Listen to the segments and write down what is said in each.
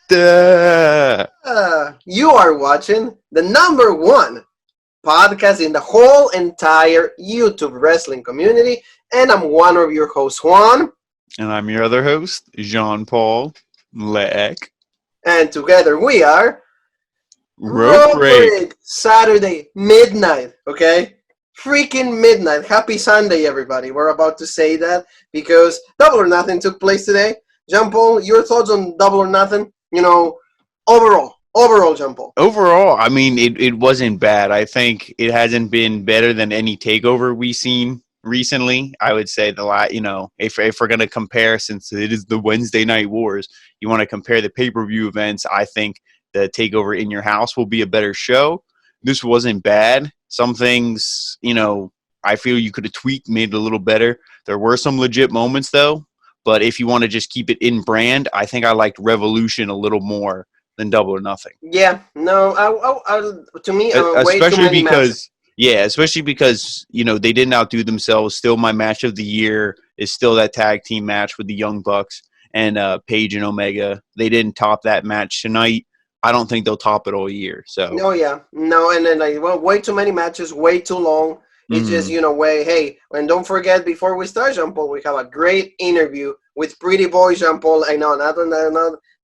Duh. You are watching the number one podcast in the whole entire YouTube wrestling community, and I'm one of your hosts, Juan. And I'm your other host, Jean-Paul Leck. And together we are Rope Rope Break. Break Saturday midnight. Okay, freaking midnight. Happy Sunday, everybody. We're about to say that because Double or Nothing took place today. Jean Paul, your thoughts on Double or Nothing? Overall, Jean Paul. Overall, I mean, it wasn't bad. I think it hasn't been better than any takeover we've seen recently. I would say if we're going to compare, since it is the Wednesday Night Wars, you want to compare the pay-per-view events, I think the takeover in your house will be a better show. This wasn't bad. Some things, I feel you could have tweaked, made it a little better. There were some legit moments, though. But if you want to just keep it in brand, I think I liked Revolution a little more than Double or Nothing. Yeah, no, to me, way too especially many matches. especially because they didn't outdo themselves. Still, my match of the year is still that tag team match with the Young Bucks and Paige and Omega. They didn't top that match tonight. I don't think they'll top it all year. So. Oh yeah, no, and then way too many matches, way too long. It's just hey, and don't forget before we start, Jean Paul, we have a great interview with Pretty Boy Jean Paul. I know, not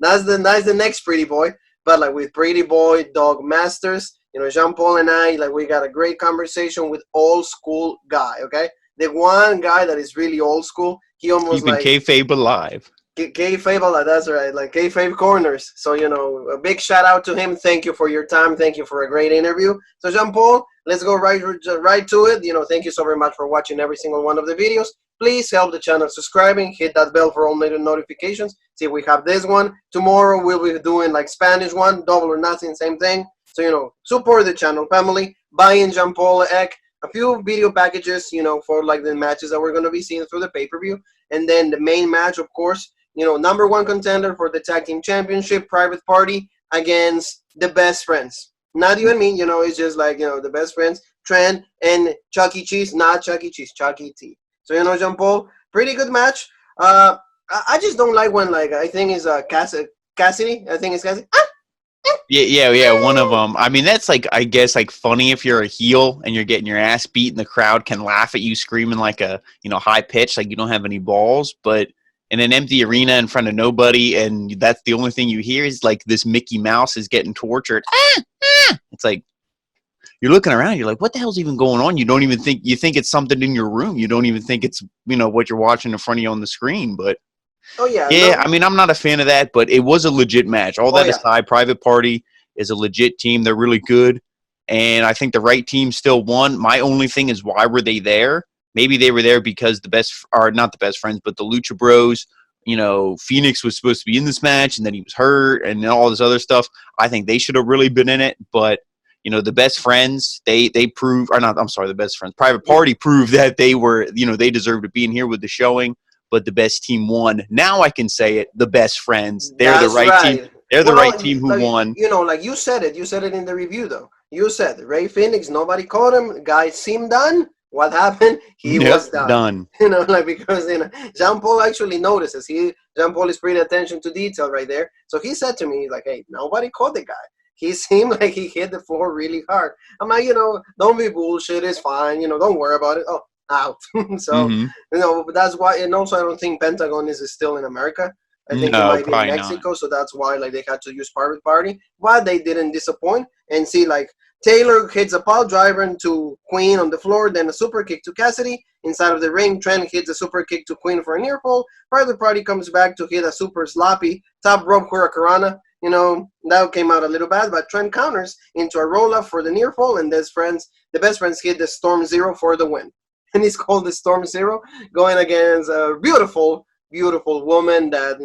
that's the next Pretty Boy, but like with Pretty Boy Dog Masters, Jean Paul and I, like we got a great conversation with old school guy. Okay, the one guy that is really old school. He almost keeping kayfabe alive. Kayfabe, that's right, like Kayfabe Corners. So, a big shout out to him. Thank you for your time. Thank you for a great interview. So, Jean Paul, let's go right to it. Thank you so very much for watching every single one of the videos. Please help the channel subscribing. Hit that bell for all notifications. See, we have this one. Tomorrow, we'll be doing like Spanish one, Double or Nothing, same thing. So, support the channel, family. Buy in Jean Paul Eck. A few video packages, for like the matches that we're going to be seeing through the pay-per-view. And then the main match, of course, number one contender for the tag team championship, Private Party against the Best Friends. Not you and me, it's just like, the Best Friends, Trent and Chuck E. Cheese, not Chuck E. Cheese, Chuck E. T. So, Jean Paul, pretty good match. I just don't like when, like, I think it's Cassidy. I think it's Cassidy. Yeah, one of them. I mean, that's like, I guess, like funny if you're a heel and you're getting your ass beat and the crowd can laugh at you screaming like a, high pitch, like you don't have any balls, but in an empty arena in front of nobody, and that's the only thing you hear is like this Mickey Mouse is getting tortured. It's like you're looking around, you're like, what the hell's even going on? You don't even think it's something in your room. You don't even think it's what you're watching in front of you on the screen. But yeah, no. I mean, I'm not a fan of that, but it was a legit match. All that aside, Private Party is a legit team. They're really good, and I think the right team still won. My only thing is, why were they there? Maybe they were there because not the Best Friends, but the Lucha Bros, Phoenix was supposed to be in this match, and then he was hurt, and all this other stuff. I think they should have really been in it, but, the Best Friends, they proved, or not, I'm sorry, the Best Friends, Private Party proved that they were, they deserved to be in here with the showing, but the best team won. Now I can say it, the Best Friends. They're the right team. They're the right team who won. Like you said it in the review, though. You said Ray Phoenix, nobody caught him. The guy seemed done. What happened? He was done. Because Jean Paul actually notices. Jean Paul is paying attention to detail right there. So he said to me, like, hey, nobody caught the guy. He seemed like he hit the floor really hard. I'm like, don't be bullshit. It's fine. Don't worry about it. Oh, out. So, but that's why. And also, I don't think Pentagon is still in America. I think it might be in Mexico. Not. So that's why, like, they had to use Private Party. But they didn't disappoint. And see, like, Taylor hits a pile driver into Queen on the floor, then a super kick to Cassidy. Inside of the ring, Trent hits a super kick to Queen for a near fall. Private Party comes back to hit a super sloppy top rope hurricanrana. That came out a little bad, but Trent counters into a roll-up for the near fall, and the Best Friends hit the Storm Zero for the win. And it's called the Storm Zero, going against a beautiful, beautiful woman that,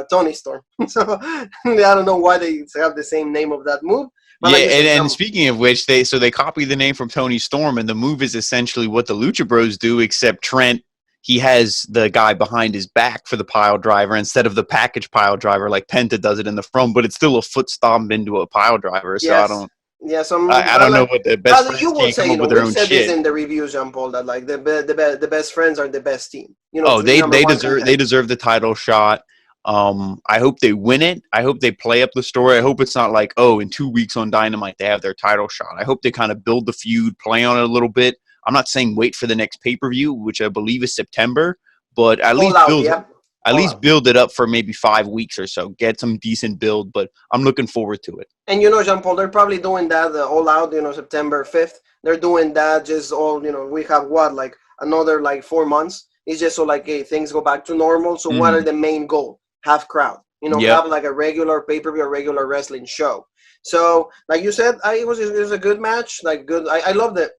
Toni Storm. So I don't know why they have the same name of that move. Yeah, and speaking of which, they copy the name from Toni Storm, and the move is essentially what the Lucha Bros do, except Trent, he has the guy behind his back for the pile driver instead of the package pile driver like Penta does it in the front, but it's still a foot stomp into a pile driver, so yes. I don't know what the Best Friends can't come up with their own shit. This in the review, Jean Paul, that like the Best Friends are the best team. They deserve the title shot. I hope they win it. I hope they play up the story. I hope it's not like, oh, in 2 weeks on Dynamite they have their title shot. I hope they kind of build the feud, play on it a little bit. I'm not saying wait for the next pay-per-view, which I believe is September, but at least build it up for maybe 5 weeks or so. Get some decent build, but I'm looking forward to it. And Jean-Paul, they're probably doing that all out. September 5th. They're doing that just all. We have like another 4 months. It's just so hey, things go back to normal. So what are the main goal? Have crowd. Have like a regular pay-per-view, a regular wrestling show. So like you said, it was a good match. Good. I love the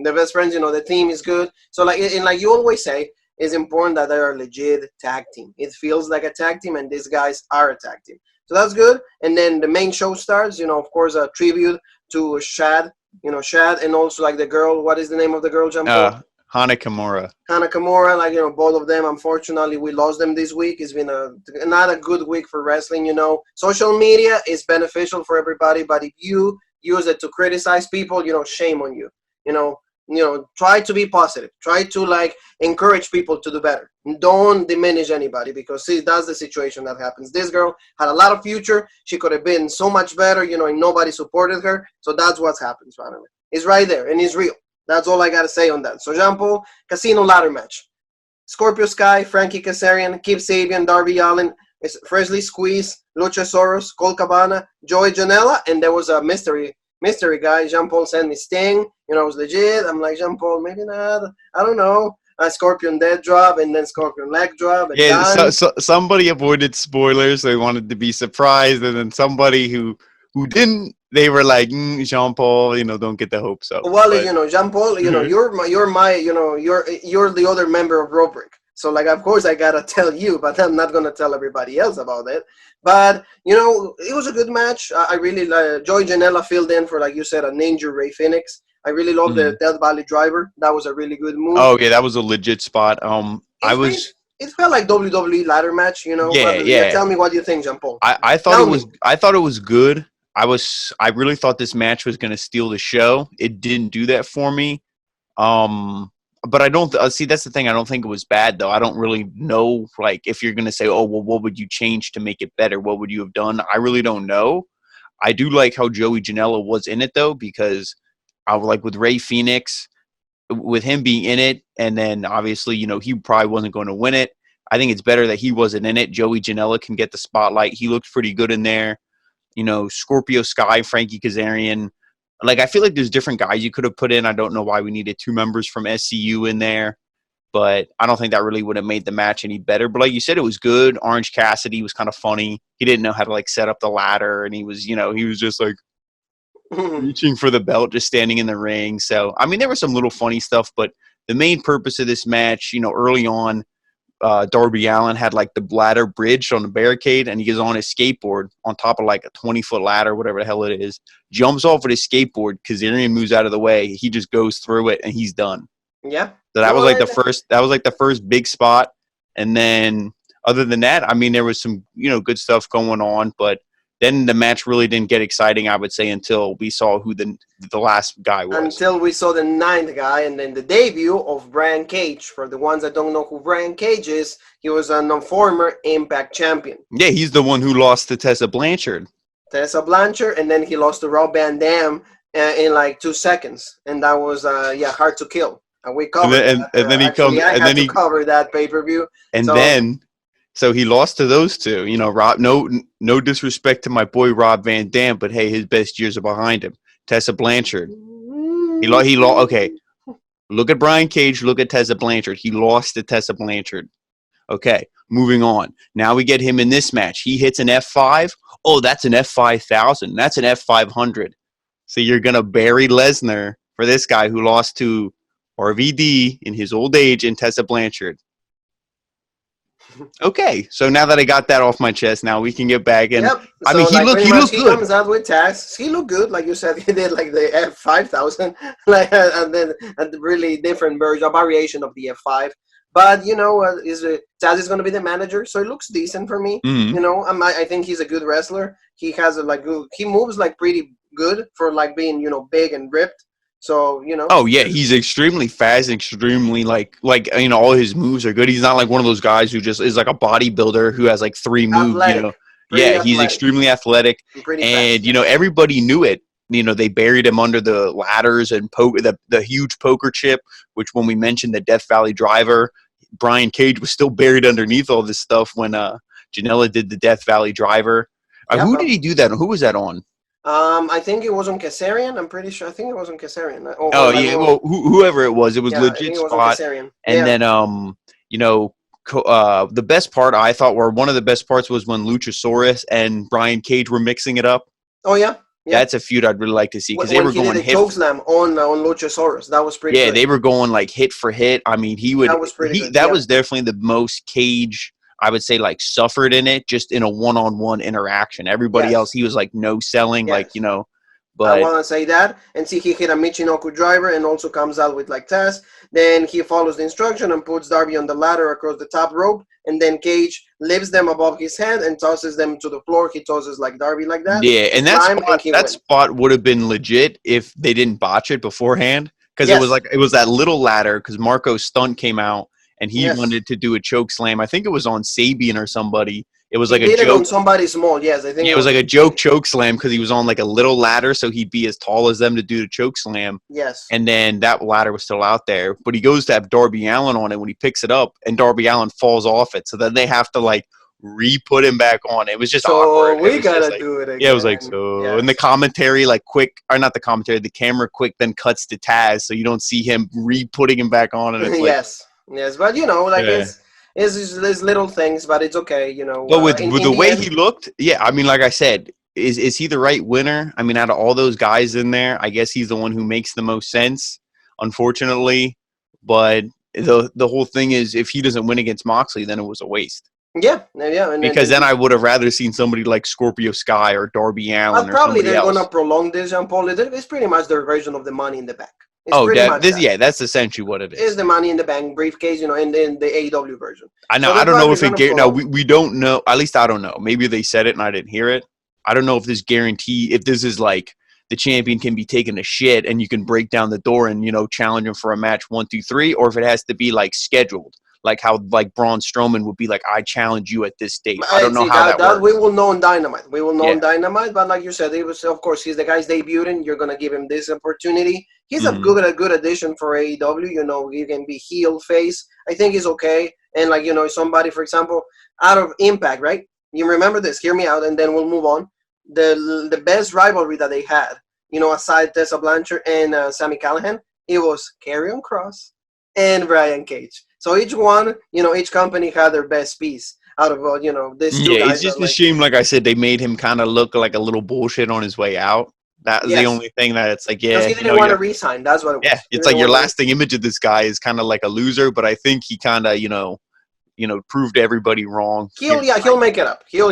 the best friends. The team is good. So like you always say, it's important that they are a legit tag team. It feels like a tag team, and these guys are a tag team. So that's good. And then the main show starts. Of course, a tribute to Shad. Shad, and also like the girl. What is the name of the girl, Jean-Paul? Hana Kimura. Both of them. Unfortunately, we lost them this week. It's been not a good week for wrestling. Social media is beneficial for everybody, but if you use it to criticize people, shame on you. Try to be positive. Try to encourage people to do better. Don't diminish anybody, because see, that's the situation that happens. This girl had a lot of future. She could have been so much better, and nobody supported her. So that's what happens, finally. It's right there, and it's real. That's all I got to say on that. So, Jean-Paul, Casino ladder match. Scorpio Sky, Frankie Kazarian, Kip Sabian, Darby Allin, Freshly Squeezed, Luchasaurus, Colt Cabana, Joey Janela, and there was a mystery guy. Jean-Paul sent me Sting. It was legit. I'm like, Jean-Paul, maybe not. I don't know. Scorpion dead drop, and then Scorpion leg drop. And so somebody avoided spoilers. They wanted to be surprised, and then somebody who didn't, they were like, Jean-Paul, don't get the hopes up. Well, Jean-Paul, you're the other member of Rubric. So, of course, I got to tell you, but I'm not going to tell everybody else about it. But, it was a good match. I really, Joey Janela filled in for, like you said, an injured Rey Fénix. I really love the Death Valley Driver. That was a really good move. Oh, yeah, that was a legit spot. It felt like WWE ladder match, Yeah. Tell me what you think, Jean-Paul. I thought it was good. I really thought this match was going to steal the show. It didn't do that for me. But I don't see, that's the thing. I don't think it was bad, though. I don't really know, if you're going to say, oh, well, what would you change to make it better? What would you have done? I really don't know. I do like how Joey Janela was in it, though, because I was with Rey Fénix, with him being in it, and then obviously, he probably wasn't going to win it. I think it's better that he wasn't in it. Joey Janela can get the spotlight. He looked pretty good in there. Scorpio Sky, Frankie Kazarian. I feel like there's different guys you could have put in. I don't know why we needed 2 members from SCU in there, but I don't think that really would have made the match any better. But like you said, it was good. Orange Cassidy was kind of funny. He didn't know how to set up the ladder, and he was just reaching for the belt, just standing in the ring. So, I mean, there was some little funny stuff, but the main purpose of this match, early on, Darby Allin had the ladder bridged on the barricade, and he gets on his skateboard on top of a 20-foot ladder, whatever the hell it is, jumps off with his skateboard. Kazarian moves out of the way. He just goes through it, and he's done. Yeah. So that was the first big spot. And then other than that, I mean, there was some, good stuff going on, but then the match really didn't get exciting, I would say, until we saw who the last guy was. Until we saw the 9th guy, and then the debut of Brian Cage. For the ones that don't know who Brian Cage is, he was a former Impact champion. Yeah, he's the one who lost to Tessa Blanchard. And then he lost to Rob Van Dam in 2 seconds, and that was hard to kill. And we covered that. Cover that pay-per-view. So he lost to those two. Rob. No disrespect to my boy Rob Van Dam, but hey, his best years are behind him. Tessa Blanchard. He lost. Okay, look at Brian Cage. Look at Tessa Blanchard. He lost to Tessa Blanchard. Okay, moving on. Now we get him in this match. He hits an F5. Oh, that's an F5000. That's an F500. So you're gonna bury Lesnar for this guy who lost to RVD in his old age and Tessa Blanchard. Okay, so now that I got that off my chest, now we can get back in. Yep. I mean, he looked good. He comes out with tasks. He looked good, like you said. He did the F5000, and then a really different version, a variation of the F5. But Taz is going to be the manager, so it looks decent for me. Mm-hmm. I think he's a good wrestler. He has he moves pretty good for being big and ripped. So, you know. Oh yeah, he's extremely fast, and extremely like all his moves are good. He's not like one of those guys who just is like a bodybuilder who has like 3 moves. Athletic. Pretty Yeah, he's athletic. extremely athletic, And pretty and fast, yes. everybody knew it. They buried him under the ladders and the huge poker chip, which when we mentioned the Death Valley Driver, Brian Cage was still buried underneath all this stuff when Janela did the Death Valley Driver. Yeah, Who bro. did he do that on? Who was that on? I think it was on Kazarian. I'm pretty sure. I think it was on Kazarian. Oh yeah, well, whoever it was yeah, I legit think it was on spot. Kazarian. And Yeah. then the best part I thought, or one of the best parts, was when Luchasaurus and Brian Cage were mixing it up. Oh yeah. Yeah. That's a feud I'd really like to see, because they when were he going did a chokeslam on Luchasaurus. That was pretty good. they were going like hit for hit. I mean, That was pretty good. That was definitely the most Cage, I would say, like suffered in it, just in a one-on-one interaction. Everybody else, he was like no selling, like But I want to say that, and see, he hit a Michinoku driver and also comes out with like Taz. Then he follows the instruction and puts Darby on the ladder across the top rope, and then Cage lifts them above his head and tosses them to the floor. He tosses like Darby like that. Yeah, and that spot would have been legit if they didn't botch it beforehand, because it was that little ladder, because Marco's stunt came out and he wanted to do a choke slam. I think it was on Sabian or somebody. It was like a joke. On somebody small, yes. I think it was like a joke choke slam, because he was on like a little ladder, so he'd be as tall as them to do the choke slam. Yes. And then that ladder was still out there, but he goes to have Darby Allin on it when he picks it up, and Darby Allin falls off it. So then they have to like re-put him back on. It was just awkward. We gotta do it again. Yeah, it was like and the commentary, like not the commentary, the camera quick then cuts to Taz, so you don't see him re-putting him back on. And it's yes, but it's little things, but it's okay, But with the way he looked, I mean, like I said, is he the right winner? I mean, out of all those guys in there, I guess he's the one who makes the most sense, unfortunately. But the whole thing is, if he doesn't win against Moxley, then it was a waste. Yeah. Because then I would have rather seen somebody like Scorpio Sky or Darby Allin. Probably they're going to prolong this, Jean-Paul. It's pretty much their version of the Money in the Bank. That's essentially what it is. It's the Money in the Bank briefcase, in the AEW version. I know. I don't know if it. No, we don't know. At least I don't know. Maybe they said it and I didn't hear it. I don't know if this is like the champion can be taking a shit and you can break down the door and challenge him for a match 1, 2, 3, or if it has to be like scheduled, like how like Braun Strowman would be like, I challenge you at this date. I don't know how that works. We will know on Dynamite. On Dynamite, but like you said, it was, of course, he's the guy's debuting. You're gonna give him this opportunity. He's a good addition for AEW. He can be heel, face. I think he's okay. And like somebody, for example, out of Impact, right? You remember this? Hear me out, and then we'll move on. The best rivalry that they had, aside Tessa Blanchard and Sami Callihan, it was Karrion Kross and Brian Cage. So each one, each company had their best piece out of this. Yeah, it's just a shame. Like I said, they made him kind of look like a little bullshit on his way out. That was the only thing that it's like, he didn't want to resign. That's what it was. Yeah, it's like your lasting image of this guy is kind of like a loser, but I think he kind of, proved everybody wrong. He'll make it up. He'll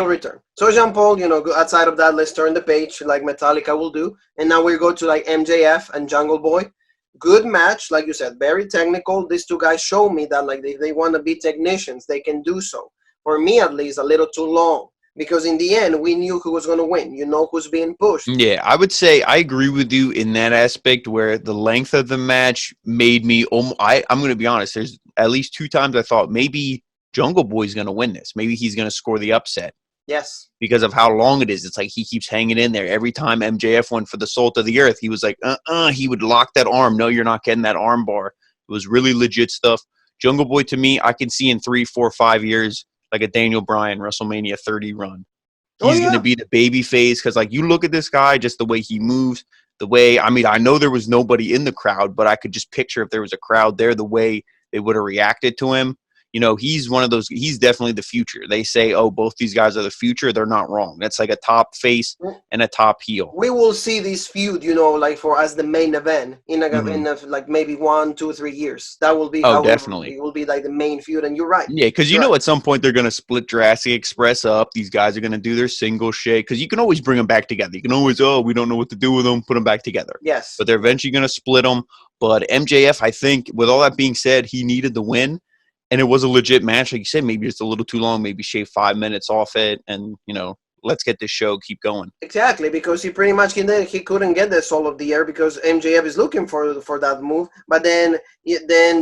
return. So Jean-Paul, outside of that, let's turn the page like Metallica will do, and now we go to like MJF and Jungle Boy. Good match, like you said, very technical. These two guys show me that like if they want to be technicians, they can do so. For me, at least, a little too long. Because in the end, we knew who was going to win. Who's being pushed. Yeah, I would say I agree with you in that aspect where the length of the match made me I'm going to be honest. There's at least 2 times I thought maybe Jungle Boy's going to win this. Maybe he's going to score the upset. Yes. Because of how long it is. It's like he keeps hanging in there. Every time MJF went for the Salt of the Earth, he was like, he would lock that arm. No, you're not getting that arm bar. It was really legit stuff. Jungle Boy, to me, I can see in 3, 4, 5 years, like a Daniel Bryan WrestleMania 30 run. He's going to be the baby face because, like, you look at this guy, just the way he moves, I know there was nobody in the crowd, but I could just picture if there was a crowd there, the way they would have reacted to him. He's one of those, he's definitely the future. They say, both these guys are the future. They're not wrong. That's like a top face and a top heel. We will see this feud, like as the main event in like maybe 1, 2, 3 years. That will be definitely. It will be like the main feud, and you're right. Yeah, because at some point they're going to split Jurassic Express up. These guys are going to do their single shit because you can always bring them back together. You can always, we don't know what to do with them, put them back together. Yes. But they're eventually going to split them. But MJF, I think, with all that being said, he needed the win. And it was a legit match. Like you said, maybe it's a little too long. Maybe shave 5 minutes off it and, let's get this show keep going. Exactly, because he pretty much he couldn't get the Soul of the Year because MJF is looking for that move. But then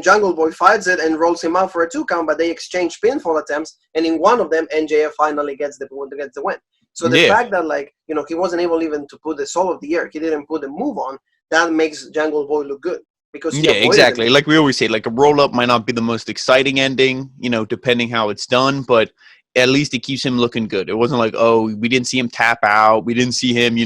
Jungle Boy fights it and rolls him out for a 2 count. But they exchange pinfall attempts, and in one of them, MJF finally gets the win. So the fact that he wasn't able even to put the Soul of the Year, he didn't put the move on. That makes Jungle Boy look good. Because exactly. Like we always say, like a roll up might not be the most exciting ending, depending how it's done, but at least it keeps him looking good. It wasn't like, oh, we didn't see him tap out. We didn't see him,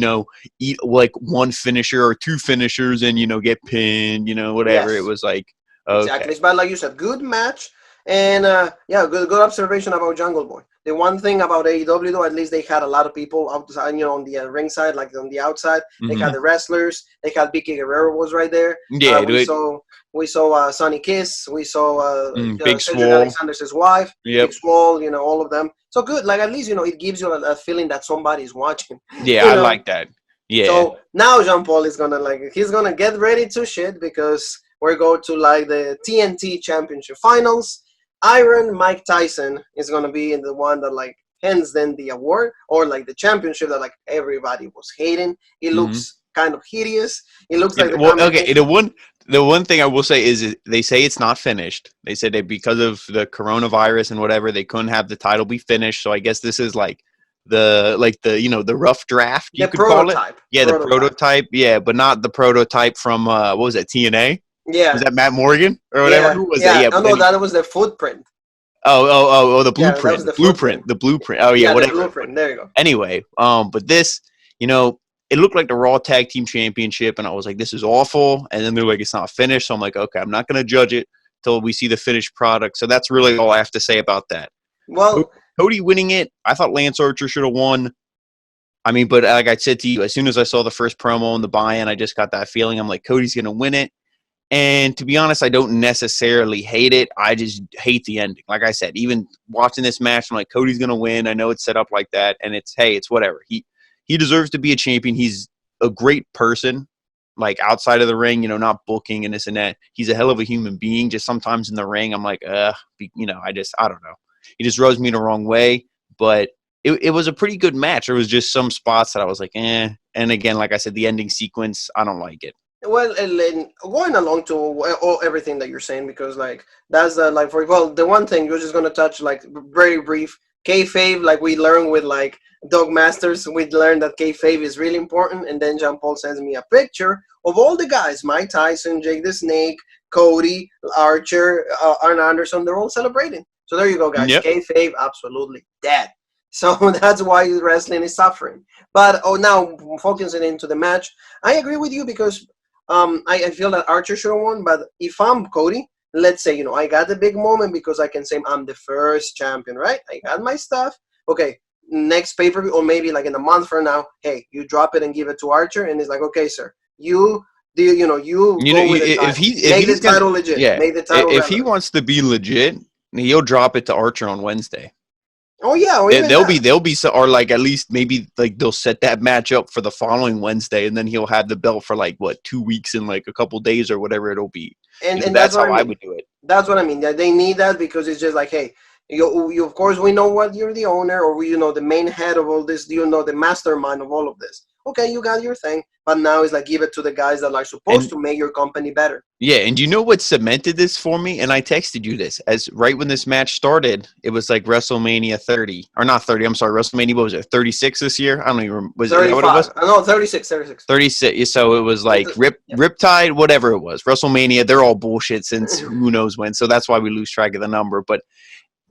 eat like one finisher or 2 finishers and, get pinned, whatever. Yes. It was like, okay. Exactly. But like you said, good match. And, good observation about Jungle Boy. The one thing about AEW, though, at least they had a lot of people outside, on the ringside, like on the outside. They had the wrestlers. They had Vicky Guerrero was right there. Yeah, we saw Sonny Kiss. We saw Big Cedric Swole. Alexander's wife. Yep. Big Swole, all of them. So good. Like, at least, it gives you a feeling that somebody's watching. Yeah, I like that. Yeah. So now Jean Paul is going to, he's going to get ready to shit because we're going to, the TNT Championship Finals. Iron Mike Tyson is going to be in the one that hands then the award or the championship that everybody was hating. It looks kind of hideous. It looks like the one thing I will say is they say it's not finished. They said that because of the coronavirus and whatever, they couldn't have the title be finished. So I guess this is the rough draft, you could call it. Yeah, the prototype. Yeah, but not the prototype from what was it, TNA? Yeah. Was that Matt Morgan or whatever? Who was that? Yeah, that was the footprint. The blueprint. The blueprint. Oh, yeah, whatever. The blueprint. There you go. Anyway, but this, it looked like the Raw Tag Team Championship, and I was like, this is awful. And then they're like, it's not finished. So I'm like, okay, I'm not going to judge it until we see the finished product. So that's really all I have to say about that. Well, Cody winning it, I thought Lance Archer should have won. I mean, but like I said to you, as soon as I saw the first promo and the buy-in, I just got that feeling. I'm like, Cody's going to win it. And to be honest, I don't necessarily hate it. I just hate the ending. Like I said, even watching this match, I'm like, Cody's going to win. I know it's set up like that. And it's whatever. He deserves to be a champion. He's a great person, outside of the ring, not booking and this and that. He's a hell of a human being. Just sometimes in the ring, I'm like, I don't know. He just rubs me the wrong way. But it was a pretty good match. There was just some spots that I was like, eh. And again, like I said, the ending sequence, I don't like it. Well, and going along to everything that you're saying, because that's the one thing you're just gonna touch very brief kayfabe. We learned with Doug Masters, we learned that kayfabe is really important. And then Jean Paul sends me a picture of all the guys: Mike Tyson, Jake the Snake, Cody, Archer, Arn Anderson. They're all celebrating. So there you go, guys. Yep. Kayfabe absolutely dead. So that's why wrestling is suffering. But now focusing into the match, I agree with you because. I feel that Archer should have won, but if I'm Cody, let's say, I got the big moment because I can say I'm the first champion, right? I got my stuff. Okay, next pay-per-view, or maybe in a month from now, hey, you drop it and give it to Archer, and it's like, okay, sir, you go with the title. Make the title legit. Yeah, make the title if he wants to be legit, he'll drop it to Archer on Wednesday. Oh yeah, they'll be at least maybe they'll set that match up for the following Wednesday, and then he'll have the belt for 2 weeks and a couple days or whatever it'll be. And that's how I would do it. That's what I mean. They need that because it's just hey, you of course we know what you're the owner or the main head of all this. The mastermind of all of this. Okay, you got your thing, but now it's give it to the guys that are supposed to make your company better. Yeah, and you know what cemented this for me? And I texted you this as right when this match started. It was WrestleMania 30 or not 30. I'm sorry, WrestleMania. What was it? 36 this year? I don't even remember. Was 35. It what it was? No, 36. 36. So it was Riptide, whatever it was. WrestleMania. They're all bullshit since who knows when. So that's why we lose track of the number. But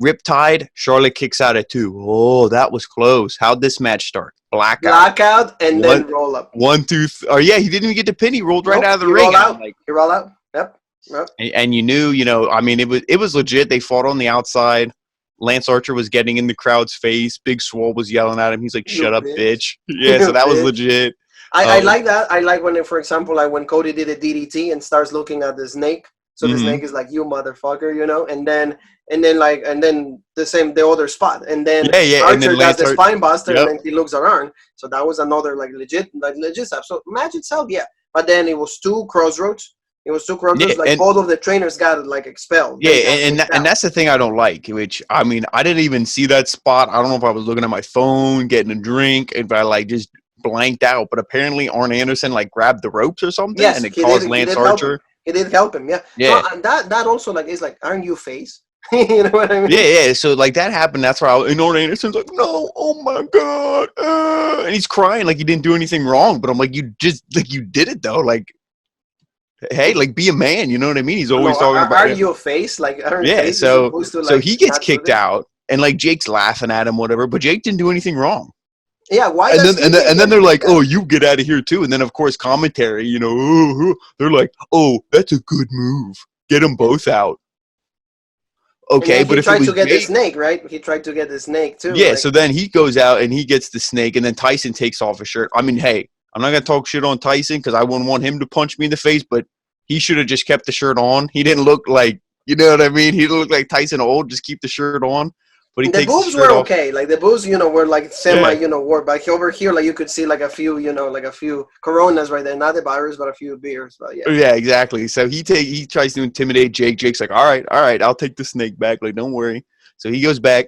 Riptide, Charlotte kicks out at 2. Oh, that was close. How'd this match start? Blackout, and then roll up. 1, 2, Oh, yeah, he didn't even get the pin. He rolled right out of the ring. He rolled out. Yep. And you knew, I mean, it was legit. They fought on the outside. Lance Archer was getting in the crowd's face. Big Swole was yelling at him. He's like, shut up, bitch. Yeah, so that was legit. I like that. I like when, for example, when Cody did a DDT and starts looking at the snake. So the snake is like, you motherfucker, and then the other spot, and then Archer does the spine buster, and then he looks around. So that was another legit stuff. So match itself, yeah, but then it was 2 crossroads. It was 2 corruptors. Yeah, Like both of the trainers got like expelled. Yeah, and that's the thing I don't like. Which I mean, I didn't even see that spot. I don't know if I was looking at my phone, getting a drink, if I like just blanked out. But apparently, Arn Anderson like grabbed the ropes or something, Yes, and it caused he Lance did help him. Archer. He did help him. Yeah. Yeah. No, and that also like is like, aren't you face? You know what I mean? Yeah. So like that happened. That's why. And Arn Anderson's like, no, oh my god, and he's crying like he didn't do anything wrong. But I'm like, you just like you did it though. Like, hey, like be a man. You know what I mean? He's always talking about. Are you a face? Like, aren't face So to, like, so he gets kicked out, and like Jake's laughing at him, whatever. But Jake didn't do anything wrong. Yeah, why? And then they're like, "Oh, you get out of here too." And then of course commentary, you know, they're like, "Oh, that's a good move. Get them both out." Okay, but if he tried to get Jake, the snake, right? He tried to get the snake too. yeah. Like, So then he goes out and he gets the snake, and then Tyson takes off his shirt. I mean, hey, I'm not gonna talk shit on Tyson because I wouldn't want him to punch me in the face, but he should have just kept the shirt on. He didn't look like, you know what I mean? He didn't look like Tyson old. Just keep the shirt on. But the boobs were okay. Like the boobs, were like semi, were. But over here, like you could see like a few, like a few Coronas right there. Not the virus, but a few beers. But yeah. Yeah, exactly. So he tries to intimidate Jake. Jake's like, all right, I'll take the snake back. Like, don't worry. So he goes back,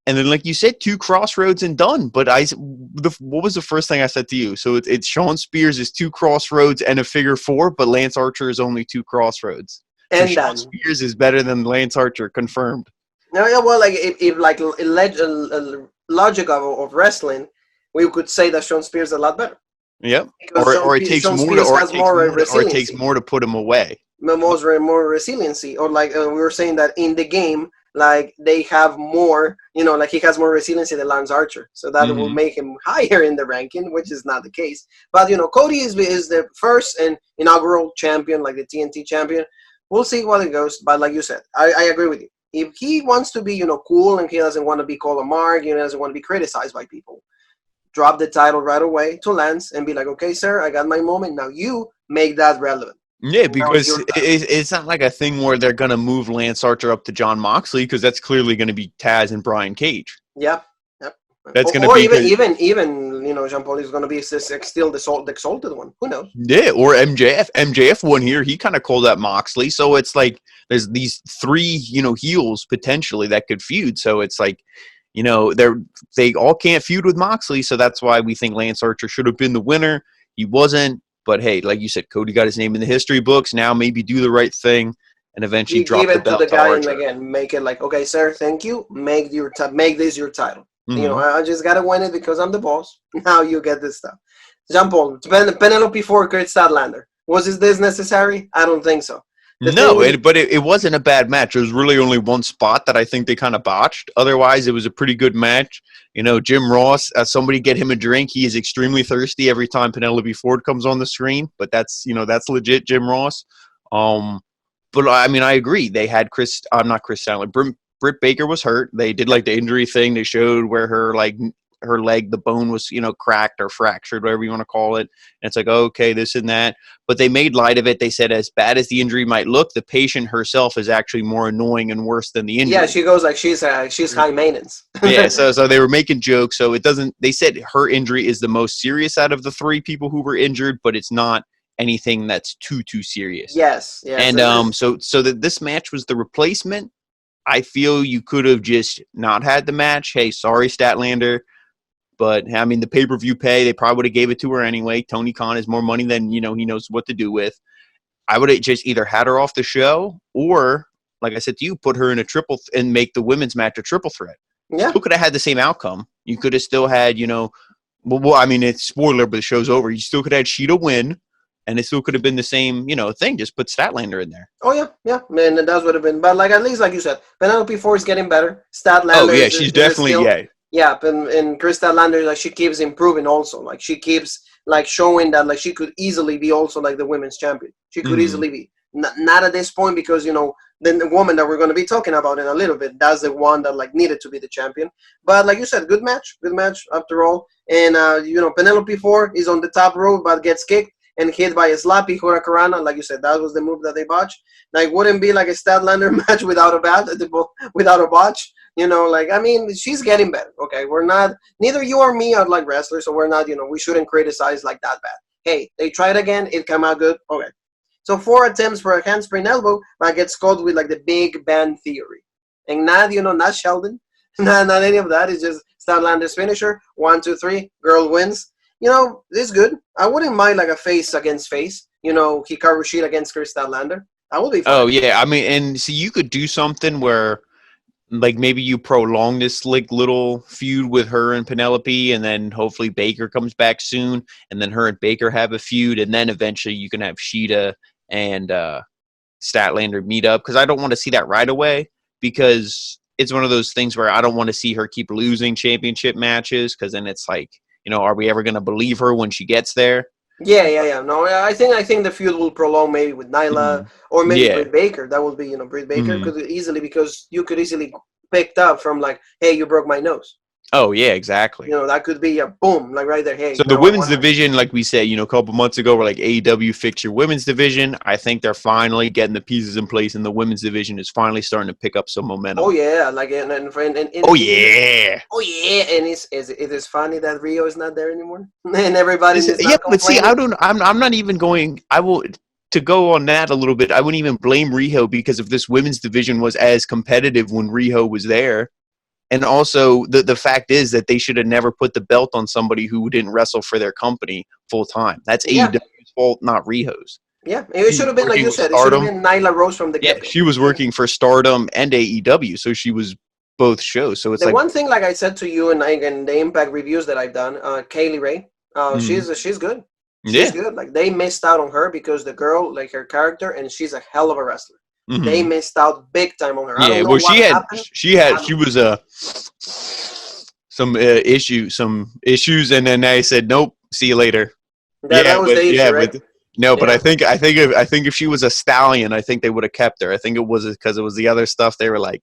and then like you said, 2 crossroads and done. But what was the first thing I said to you? So it's Shawn Spears is 2 crossroads and a figure 4, but Lance Archer is only 2 crossroads. So And Shawn Spears is better than Lance Archer, confirmed. No, yeah, well, like if like logic of wrestling, we could say that Shawn Spears is a lot better. Yep. Or it takes more to put him away. More resiliency, or like we were saying that in the game, like they have more, like he has more resiliency than Lance Archer, so that will make him higher in the ranking, which is not the case. But Cody is the first and inaugural champion, like the TNT champion. We'll see what it goes. But like you said, I agree with you. If he wants to be, cool, and he doesn't want to be called a mark, he doesn't want to be criticized by people, drop the title right away to Lance and be like, okay, sir, I got my moment. Now you make that relevant. Yeah, because it's not like a thing where they're going to move Lance Archer up to Jon Moxley, because that's clearly going to be Taz and Brian Cage. Yeah. That's going to be even Jean Paul is going to be still the exalted one. Who knows? Yeah, or MJF. MJF won here. He kind of called out Moxley, so it's like there's these 3 heels potentially that could feud. So it's like they all can't feud with Moxley, so that's why we think Lance Archer should have been the winner. He wasn't, but hey, like you said, Cody got his name in the history books. Now maybe do the right thing and eventually drop the belt to the guy Archer. And again make it like, okay, sir, thank you. Make this your title. I just gotta win it because I'm the boss. Now you get this stuff. Jean Paul, Penelope Ford, Kurt Statlander. Was this necessary? I don't think so. But it wasn't a bad match. It was really only one spot that I think they kind of botched. Otherwise, it was a pretty good match. Jim Ross, somebody get him a drink. He is extremely thirsty every time Penelope Ford comes on the screen. But that's legit Jim Ross. But I mean, I agree. They had not Chris Statlander. Britt Baker was hurt. They did like the injury thing. They showed where her leg, the bone was, cracked or fractured, whatever you want to call it. And it's like, okay, this and that. But they made light of it. They said as bad as the injury might look, the patient herself is actually more annoying and worse than the injury. Yeah, she goes like she's high maintenance. Yeah, so they were making jokes. So it doesn't – they said her injury is the most serious out of the 3 people who were injured, but it's not anything that's too serious. Yes. And so that this match was the replacement. I feel you could have just not had the match. Hey, sorry, Statlander. But, I mean, the pay-per-view pay, they probably would have gave it to her anyway. Tony Khan has more money than, he knows what to do with. I would have just either had her off the show or, like I said to you, put her in a triple and make the women's match a triple threat. Yeah. Still could have had the same outcome. You could have still had, well, I mean, it's spoiler, but the show's over. You still could have had Shida win. And it still could have been the same, thing. Just put Statlander in there. Oh, yeah. Man, that would have been. But, like, at least, like you said, Penelope Ford is getting better. Statlander. Oh, yeah, she's definitely, yeah. Yeah, and Kris Statlander, like, she keeps improving also. Like, she keeps, like, showing that, like, she could easily be also, like, the women's champion. She could easily be. Not at this point because, the woman that we're going to be talking about in a little bit, that's the one that, like, needed to be the champion. But, like you said, good match after all. And, Penelope Ford is on the top rope but gets kicked and hit by a sloppy Huracanrana. Like you said, that was the move that they botched. Like, wouldn't be like a Statlander match without a botch. I mean, she's getting better. Okay, we're not, neither you or me are like wrestlers, so we're not, we shouldn't criticize like that bad. Hey, they tried again, it came out good. Okay. So 4 attempts for a handspring elbow, but gets called with like the Big Bang Theory. And not Sheldon, not any of that. It's just Statlander's finisher. 1, 2, 3. Girl wins. This is good. I wouldn't mind like a face against face. Hikaru Shida against Chris Statlander. That would be fun. Oh, yeah. I mean, and see, you could do something where, like, maybe you prolong this, like, little feud with her and Penelope, and then hopefully Baker comes back soon, and then her and Baker have a feud, and then eventually you can have Shida and Statlander meet up, because I don't want to see that right away, because it's one of those things where I don't want to see her keep losing championship matches, because then it's like, are we ever going to believe her when she gets there? Yeah. No, I think the feud will prolong maybe with Nyla or maybe Britt Baker. That would be, Britt Baker could easily, because you could easily picked up from like, hey, you broke my nose. Oh, yeah, exactly. That could be a boom, like right there. Hey. So the women's division, like we said, a couple months ago, we're like, AEW fix your women's division. I think they're finally getting the pieces in place, and the women's division is finally starting to pick up some momentum. Oh yeah, like yeah. And it is funny that Rio is not there anymore, and everybody is not but see, I'm not even going. I will. To go on that a little bit, I wouldn't even blame Riho, because if this women's division was as competitive when Riho was there, and also the fact is that they should have never put the belt on somebody who didn't wrestle for their company full time. That's AEW's fault, not Riho's. Yeah, it should have been, like you said, it should have been Nyla Rose from the get-go. She was working for Stardom and AEW, so she was both shows. So it's the one thing, like I said to you, and the Impact reviews that I've done, Kaylee Ray, she's good. She's good. Like, they missed out on her because the girl, like, her character, and she's a hell of a wrestler. Mm-hmm. They missed out big time on her. Yeah, well, she was some issues, and then they said, nope, see you later. That was the issue, right? But I think if she was a stallion, I think they would have kept her. I think it was because it was the other stuff. They were like,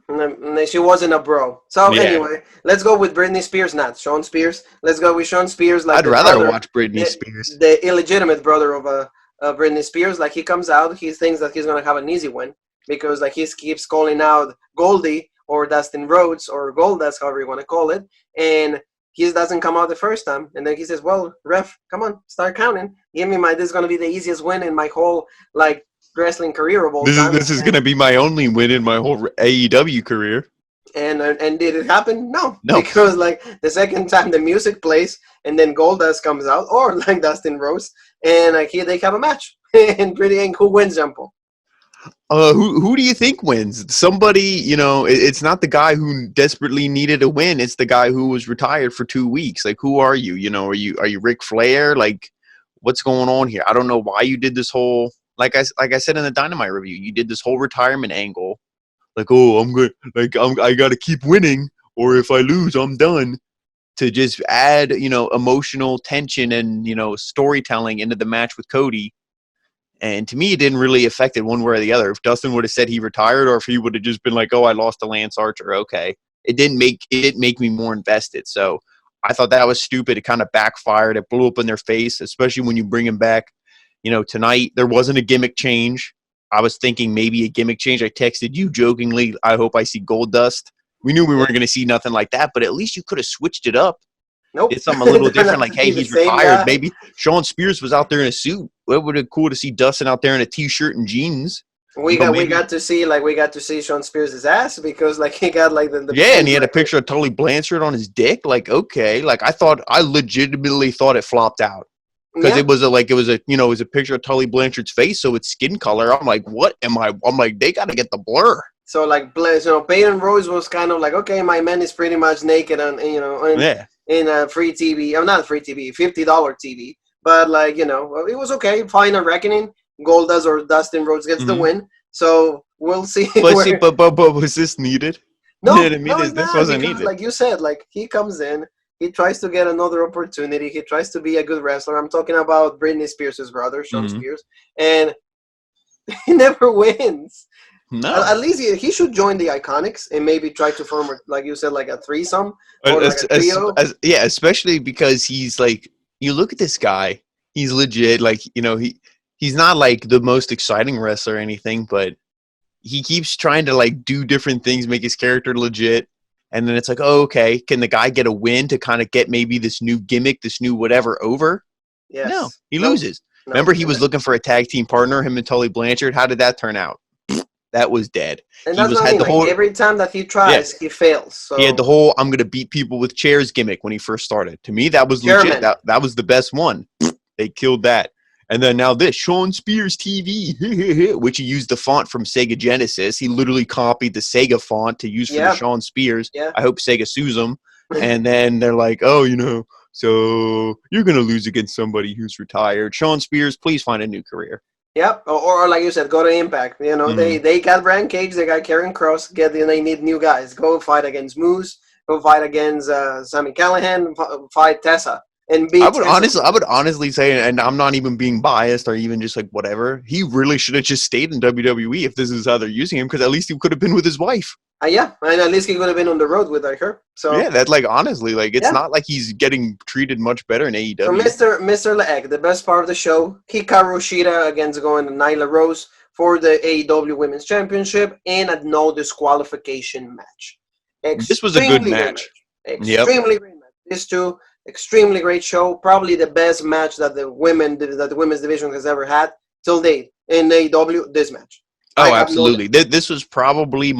and she wasn't a bro. So anyway, let's go with Britney Spears, not Shawn Spears. Let's go with Shawn Spears. Like, I'd rather watch Britney Spears. The illegitimate brother of Britney Spears. Like, he comes out, he thinks that he's gonna have an easy win because like he keeps calling out Goldie or Dustin Rhodes or Goldust, however you want to call it, and he doesn't come out the first time. And then he says, "Well, ref, come on, start counting. Give me this is gonna be the easiest win in my whole like wrestling career of all time. This is going to be my only win in my whole AEW career." And did it happen? No. Because like the second time the music plays and then Goldust comes out, or like Dustin Rhodes, and like here they have a match. and who wins, Jumpo? Who do you think wins? Somebody, it's not the guy who desperately needed a win. It's the guy who was retired for 2 weeks. Like, who are you? Are you Ric Flair? Like, what's going on here? I don't know why you did this whole. Like I said in the Dynamite review, you did this whole retirement angle. Like, oh, I'm good. Like, I got to keep winning, or if I lose, I'm done. To just add, emotional tension and, storytelling into the match with Cody. And to me, it didn't really affect it one way or the other. If Dustin would have said he retired, or if he would have just been like, oh, I lost to Lance Archer, okay. It didn't make me more invested. So I thought that was stupid. It kind of backfired. It blew up in their face, especially when you bring him back. Tonight there wasn't a gimmick change. I was thinking maybe a gimmick change. I texted you jokingly, I hope I see Goldust. We knew we weren't going to see nothing like that, but at least you could have switched it up. Nope. It's something a little different. Like, hey, he's retired. Maybe Shawn Spears was out there in a suit. It would have been cool to see Dustin out there in a t-shirt and jeans. We got to see Shawn Spears' ass because like he got like the and he had a picture of Tully Blanchard on his dick. Like, okay, like I legitimately thought it flopped out. Because it was a picture of Tully Blanchard's face, so it's skin color. I'm like, what am I? I'm like, they got to get the blur. So like, Peyton Rose was kind of like, okay, my man is pretty much naked on in a free TV. I'm not free TV, $50 TV. But like, it was okay. Final reckoning. Goldust or Dustin Rhodes gets the win. So we'll see. But was this needed? No, this wasn't needed. Like you said, like he comes in. He tries to get another opportunity. He tries to be a good wrestler. I'm talking about Britney Spears' brother, Shawn Spears. And he never wins. No. At least he should join the Iconics and maybe try to form, like you said, like a threesome or like a trio. Especially because he's like, you look at this guy, he's legit. Like, he's not like the most exciting wrestler or anything, but he keeps trying to like do different things, make his character legit. And then it's like, oh, okay, can the guy get a win to kind of get maybe this new gimmick, this new whatever over? Yes. No, he loses. Remember, he was looking for a tag team partner, him and Tully Blanchard. How did that turn out? That was dead. And that's what I mean. Like, every time that he tries, he fails. So he had the whole "I'm gonna beat people with chairs" gimmick when he first started. To me, that was legit. That was the best one. They killed that. And then now this Sean Spears TV, which he used the font from Sega Genesis. He literally copied the Sega font to use for the Sean Spears. Yeah. I hope Sega sues him. And then they're like, oh, so you're going to lose against somebody who's retired. Sean Spears, please find a new career. Yep. Or like you said, go to Impact. They got Brian Cage, they got Karrion Kross. They need new guys. Go fight against Moose. Go fight against Sami Callihan. Fight Tessa. And I would honestly say, and I'm not even being biased or even just like whatever, he really should have just stayed in WWE if this is how they're using him, because at least he could have been with his wife. Yeah, and at least he could have been on the road with her. So yeah, that honestly, it's not like he's getting treated much better in AEW. So Mr. Leeg, the best part of the show, Hikaru Shida against going to Nyla Rose for the AEW Women's Championship in a no disqualification match. This was a good match. Extremely great match. These two. Extremely great show. Probably the best match that the women's division has ever had till date in AEW. This match. Oh, absolutely. This was probably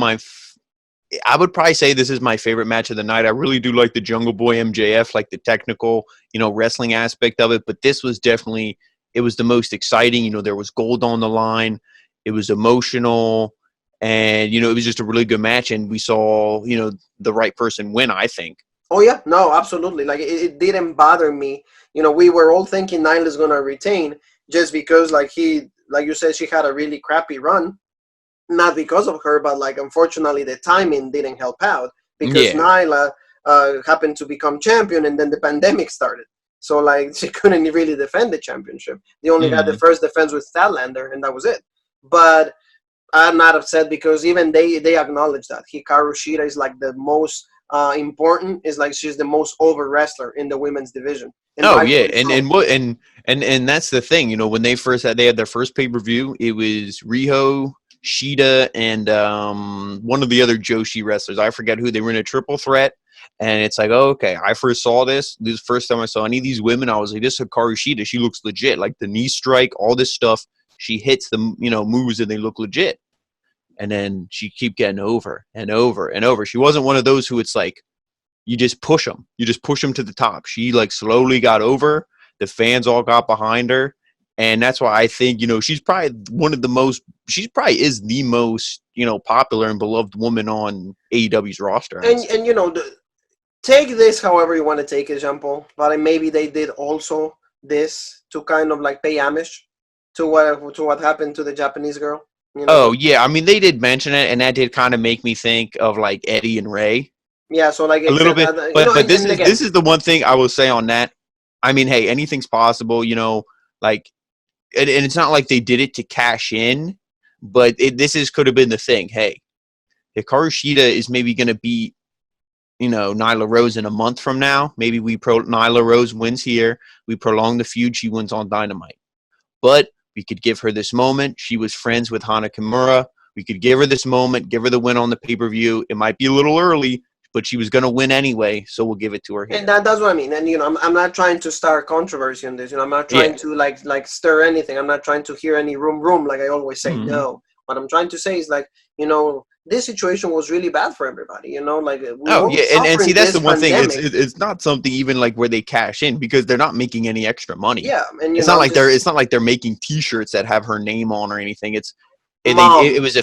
I would probably say this is my favorite match of the night. I really do like the Jungle Boy MJF, like the technical, wrestling aspect of it. But this was definitely, it was the most exciting. There was gold on the line. It was emotional. And, it was just a really good match. And we saw, the right person win, I think. Oh, yeah. No, absolutely. Like, it didn't bother me. We were all thinking Nyla's going to retain just because, like you said, she had a really crappy run. Not because of her, but, unfortunately, the timing didn't help out because Nyla happened to become champion and then the pandemic started. So, she couldn't really defend the championship. They only got the first defense with Statlander, and that was it. But I'm not upset because even they acknowledge that. Hikaru Shida is, the most... important is she's the most over wrestler in the women's division. And that's the thing. When they had their first pay-per-view, it was Riho, Shida, and one of the other Joshi wrestlers. I forget who. They were in a triple threat, and it's like, oh, okay. I first saw this. This is the first time I saw any of these women. I was like, this is Hikaru Shida. She looks legit. Like the knee strike, all this stuff. She hits the moves, and they look legit. And then she keep getting over and over and over. She wasn't one of those who it's like, you just push them. You just push them to the top. She slowly got over. The fans all got behind her. And that's why I think, she's probably she probably is the most, popular and beloved woman on AEW's roster. And take this however you want to take it, Jean-Paul. But maybe they did also this to kind of pay homage to what happened to the Japanese girl. Oh, yeah. I mean, they did mention it, and that did kind of make me think of, Eddie and Ray. Yeah, so, a little bit. But this is the one thing I will say on that. I mean, hey, anything's possible, and it's not like they did it to cash in, but this could have been the thing. Hey, Hikaru Shida is maybe going to beat, Nyla Rose in a month from now. Maybe Nyla Rose wins here. We prolong the feud. She wins on Dynamite. But we could give her this moment. She was friends with Hana Kimura. We could give her this moment, give her the win on the pay-per-view. It might be a little early, but she was going to win anyway, so we'll give it to her here. And that's what I mean. And, I'm not trying to start controversy on this. I'm not trying to, stir anything. I'm not trying to hear any room, like I always say. No. What I'm trying to say is, this situation was really bad for everybody, and see, that's the one pandemic. Thing. It's not something even where they cash in because they're not making any extra money. Yeah, and it's not like they're making T-shirts that have her name on or anything. It was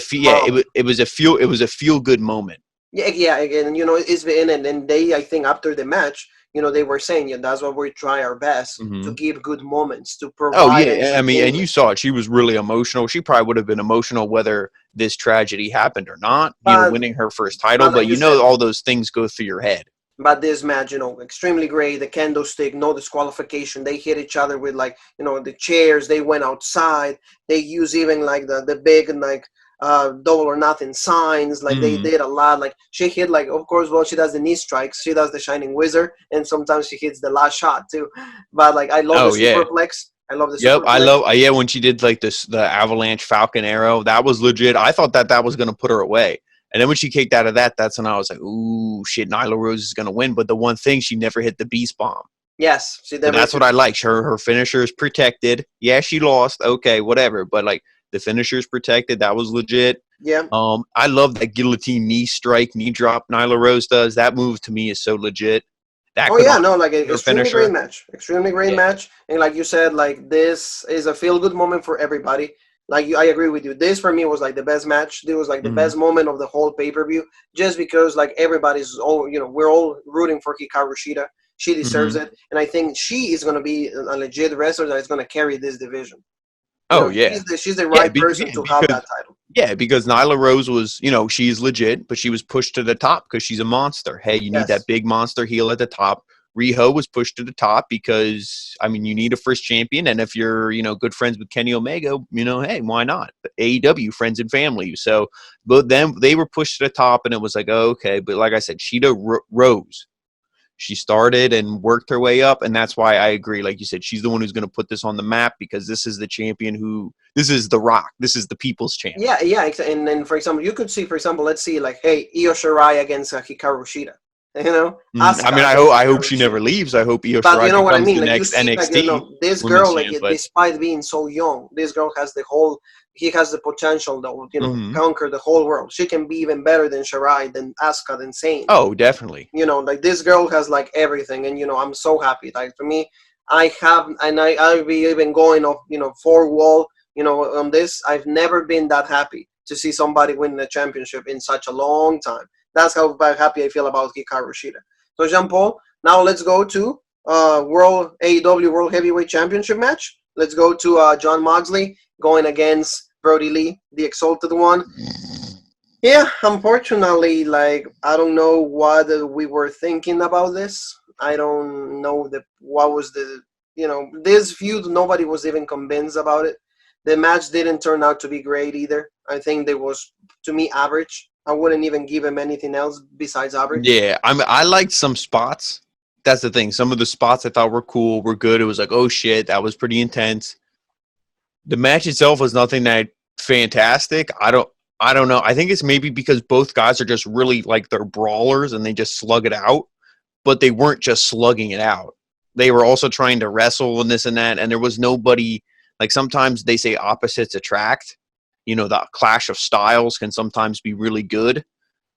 a feel good moment. Yeah, again, it's been, and they, I think after the match, they were saying, that's what we try our best to give good moments, to provide. Oh, yeah, I mean, and you saw it. She was really emotional. She probably would have been emotional whether this tragedy happened or not, winning her first title. But all those things go through your head. But this match, extremely great. The candlestick, no disqualification. They hit each other with, the chairs. They went outside. They use even, the big, double or nothing signs. They did a lot. She hit of course, she does the knee strikes, she does the shining wizard, and sometimes she hits the last shot too. But I love the superplex. I love the superplex. I love when she did the avalanche falcon arrow. That was legit. I thought that was going to put her away, and then when she kicked out of that, that's when I was like, ooh, shit, Nyla Rose is going to win. But the one thing, she never hit the beast bomb. Yes, she So that's what I like. Her finisher is protected. Yeah, she lost. Okay, whatever. But like the finisher is protected. That was legit. Yeah. I love that guillotine knee strike, knee drop Nyla Rose does. That move to me is so legit. That Oh could yeah, honestly no, like be an her extremely great finisher. match, extremely great Yeah. match, and like you said, like this is a feel good moment for everybody. Like I agree with you. This for me was like the best match. This was like the Mm-hmm. best moment of the whole pay per view, just because like everybody's all we're all rooting for Hikaru Shida. She deserves Mm-hmm. it, and I think she is gonna be a legit wrestler that is gonna carry this division. Oh yeah. She's the Yeah, right person to have that title. because Nyla Rose was, she's legit, but she was pushed to the top because she's a monster. Hey, you need that Yes. big monster heel at the top. Riho was pushed to the top because, I mean, you need a first champion. And if you're, good friends with Kenny Omega, hey, why not? AEW, friends and family. So, but then they were pushed to the top and it was like, oh, okay. But like I said, Shida rose. She started and worked her way up, and that's why I agree. Like you said, she's the one who's going to put this on the map because this is the champion this is the Rock. This is the people's champion. Yeah. And then, for example, you could see, for example, let's see, like, hey, Io Shirai against Hikaru Shida. I mean, Asuka against I hope Hikaru she Shida. never leaves. I hope Io But you Shirai know what I becomes mean? the Like you next see, like NXT this Women's girl, like champ. But despite being so young, this girl has he has the potential to mhm. conquer the whole world. She can be even better than Shirai, than Asuka, than Sane. Oh, definitely. Like this girl has like everything, and I'm so happy. Like for me, I'll be even going off, four wall, on this. I've never been that happy to see somebody win the championship in such a long time. That's how happy I feel about Hikaru Shida. So Jean Paul, now let's go to World AEW World Heavyweight Championship match. Let's go to John Moxley going against Brody Lee, the Exalted One. Yeah, unfortunately, like I don't know what we were thinking about this. I don't know what was this feud. Nobody was even convinced about it. The match didn't turn out to be great either. I think it was, to me, average. I wouldn't even give him anything else besides average. Yeah, I liked some spots. That's the thing. Some of the spots I thought were cool, were good. It was like, oh shit, that was pretty intense. The match itself was nothing that fantastic. I don't know. I think it's maybe because both guys are just really like they're brawlers and they just slug it out, but they weren't just slugging it out. They were also trying to wrestle and this and that, and there was nobody. Like sometimes they say opposites attract. The clash of styles can sometimes be really good,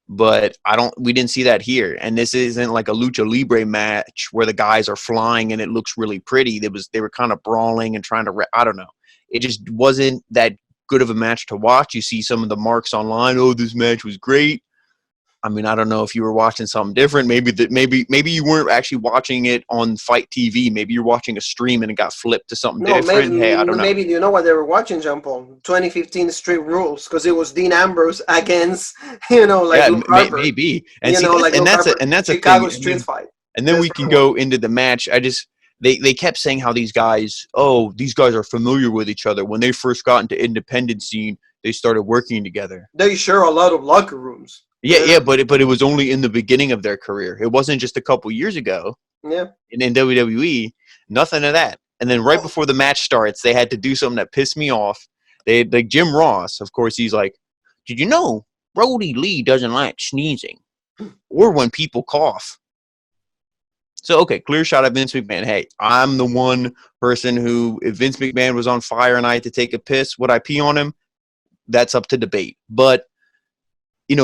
but we didn't see that here. And this isn't like a lucha libre match where the guys are flying and it looks really pretty. They were kind of brawling and trying to, I don't know. It just wasn't that good of a match to watch. You see some of the marks online. Oh, this match was great. I mean, I don't know if you were watching something different. Maybe you weren't actually watching it on Fight TV. Maybe you're watching a stream and it got flipped to something No, different. Hey, I don't know. maybe you know what they were watching, Jean Paul. 2015 Street Rules, because it was Dean Ambrose against, like Yeah, Luke Harper. maybe. And see, that's Like Luke Harper, a thing. Chicago Street Fight. And then we Best can friend one. go into the match. They kept saying how these guys are familiar with each other. When they first got into independent scene, they started working together. They share a lot of locker rooms. Yeah, but it was only in the beginning of their career. It wasn't just a couple years ago. Yeah. In WWE, nothing of that. And then right before the match starts, they had to do something that pissed me off. They like Jim Ross, of course, he's like, "Did you know Brody Lee doesn't like sneezing or when people cough?" So, okay, clear shot at Vince McMahon. Hey, I'm the one person who, if Vince McMahon was on fire and I had to take a piss, would I pee on him? That's up to debate. But,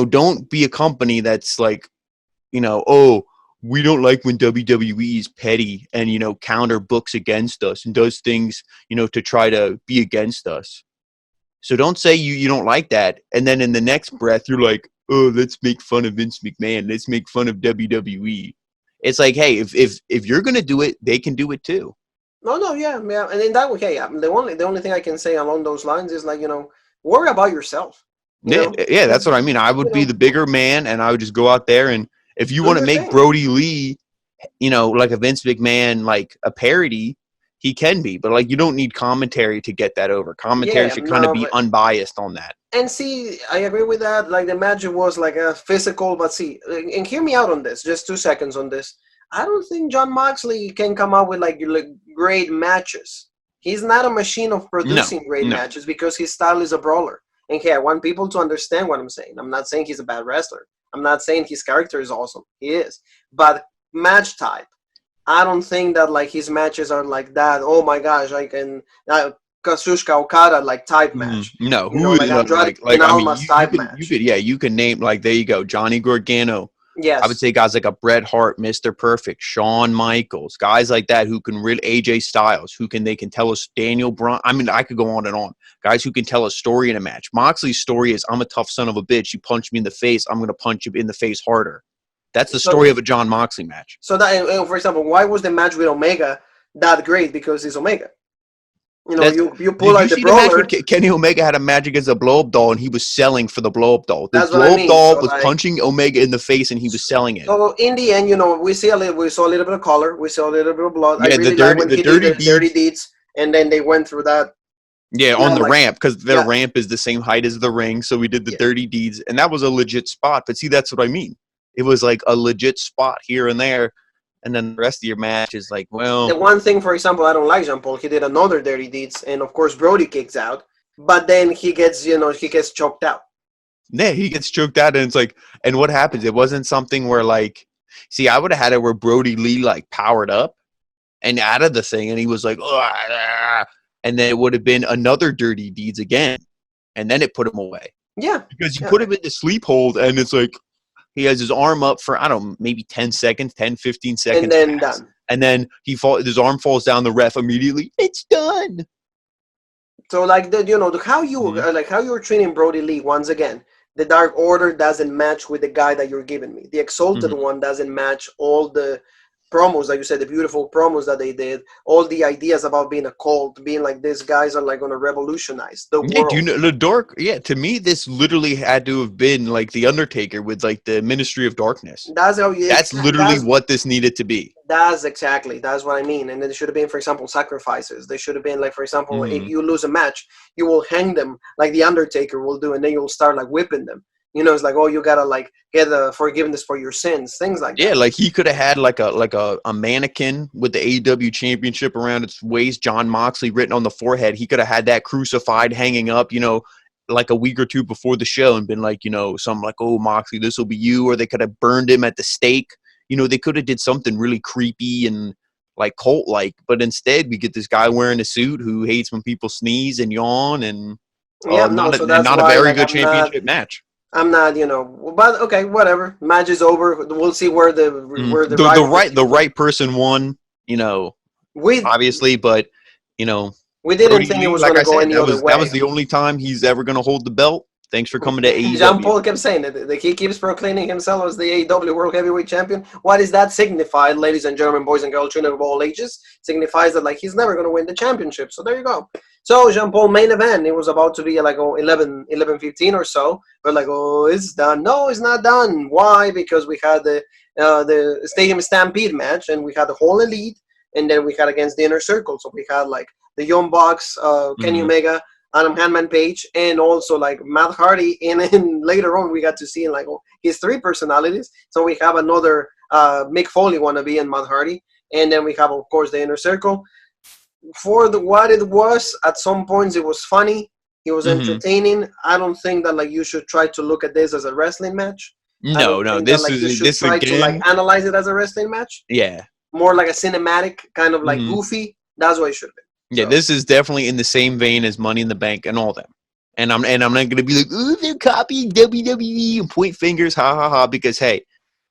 don't be a company that's like, oh, we don't like when WWE is petty and, counter books against us and does things, to try to be against us. So don't say you don't like that. And then in the next breath, you're like, oh, let's make fun of Vince McMahon. Let's make fun of WWE. It's like, hey, if you're gonna do it, they can do it too. No, yeah, and in that way, yeah. The only thing I can say along those lines is like, worry about yourself. Yeah, that's what I mean. I would be the bigger man, and I would just go out there and if you want to make Brody Lee, like a Vince McMahon, like a parody, he can be, but like you don't need commentary to get that over. Commentary should kind of be unbiased on that. And see, I agree with that. Like the match was like a physical, but see, and hear me out on this. Just 2 seconds on this. I don't think John Moxley can come out with like great matches. He's not a machine of producing great matches because his style is a brawler. And hey, I want people to understand what I'm saying. I'm not saying he's a bad wrestler. I'm not saying his character is awesome. He is. But match type, I don't think that like his matches are like that. Oh my gosh, I can Kazuchika Okada like type match. No, You know, who like Andrade like and I mean, Almas type match. you can name like there you go, Johnny Gargano. I would Yes. say guys like a Bret Hart, Mr. Perfect, Shawn Michaels, guys like that who can really AJ Styles, they can tell us Daniel Bryan. I mean, I could go on and on. Guys who can tell a story in a match. Moxley's story is I'm a tough son of a bitch. You punch me in the face, I'm gonna punch you in the face harder. That's the story of a John Moxley match. So that, for example, why was the match with Omega that great? Because it's Omega. You know, you pull did out you the see the match brawler. with Kenny Omega had a match against a blow up doll and he was selling for the blow up doll. The That's what I blow up mean. doll So was like, punching Omega in the face and he was selling it. so in the end, you know, we saw a little bit of color, we saw a little bit of blood. I Yeah, really like when the he did dirty the dirty deeds. deeds, and then they went through that. Yeah, on the like, ramp because their yeah. ramp is the same height as the ring. So we did the Yeah. dirty deeds, and that was a legit spot. But see, that's what I mean. It was like a legit spot here and there, and then the rest of your match is like, well, The one thing, for example, I don't like Jean Paul. He did another dirty deeds, and of course Brody kicks out, but then he gets choked out. yeah, he gets choked out, and it's like, and what happens? It wasn't something where like, see, I would have had it where Brody Lee like powered up and out of the thing, and he was like, "Ugh," and then it would have been another dirty deeds again, and then it put him away. Yeah, because you put him in the sleep hold, and it's like he has his arm up for I don't know, maybe 10 seconds, 10, 15 seconds, and then done. And then his arm falls down. The ref immediately, it's done. So like how you're treating Brody Lee once again. The Dark Order doesn't match with the guy that you're giving me. The Exalted one doesn't match all the promos, like you said, the beautiful promos that they did, all the ideas about being a cult, being like these guys are like going to revolutionize the world. Do you know the dark? Yeah, to me, this literally had to have been like the Undertaker with like the Ministry of Darkness. That's literally what this needed to be. That's what I mean. And then it should have been, for example, sacrifices. They should have been like, for example, if you lose a match, you will hang them like the Undertaker will do, and then you'll start like whipping them. You know, it's like, oh, you gotta like get a forgiveness for your sins, things like that. Yeah, like he could have had like a mannequin with the AEW championship around its waist, John Moxley written on the forehead. He could have had that crucified hanging up, you know, like a week or two before the show and been like, you know, something like, oh, Moxley, this will be you. Or they could have burned him at the stake. You know, they could have did something really creepy and like cult-like. But instead, we get this guy wearing a suit who hates when people sneeze and yawn and not a very good championship match. I'm not, but okay, whatever. Match is over. We'll see where the right person won. You know, obviously, but you know, we didn't think it was going to go any other way. That was the only time he's ever going to hold the belt. Thanks for coming to AEW. Jean Paul kept saying that he keeps proclaiming himself as the AEW World Heavyweight Champion. What does that signify, ladies and gentlemen, boys and girls, children of all ages? Signifies that like he's never going to win the championship. So there you go. So Jean Paul main event. It was about to be like 11:15 or so. We're like, oh, it's done. No, it's not done. Why? Because we had the Stadium Stampede match, and we had the whole Elite, and then we had against the Inner Circle. So we had like the Young Bucks, Kenny Omega, Adam Hangman Page, and also like Matt Hardy, and later on we got to see like his three personalities. So we have another Mick Foley wannabe and Matt Hardy, and then we have of course the Inner Circle. For what it was, at some points it was funny, it was entertaining. I don't think that like you should try to look at this as a wrestling match. No, this is try to like analyze it as a wrestling match. Yeah, more like a cinematic kind of like goofy. That's what it should be. Yeah, this is definitely in the same vein as Money in the Bank and all them. And I'm not going to be like, oh, they're copying WWE and point fingers, ha ha ha. Because hey,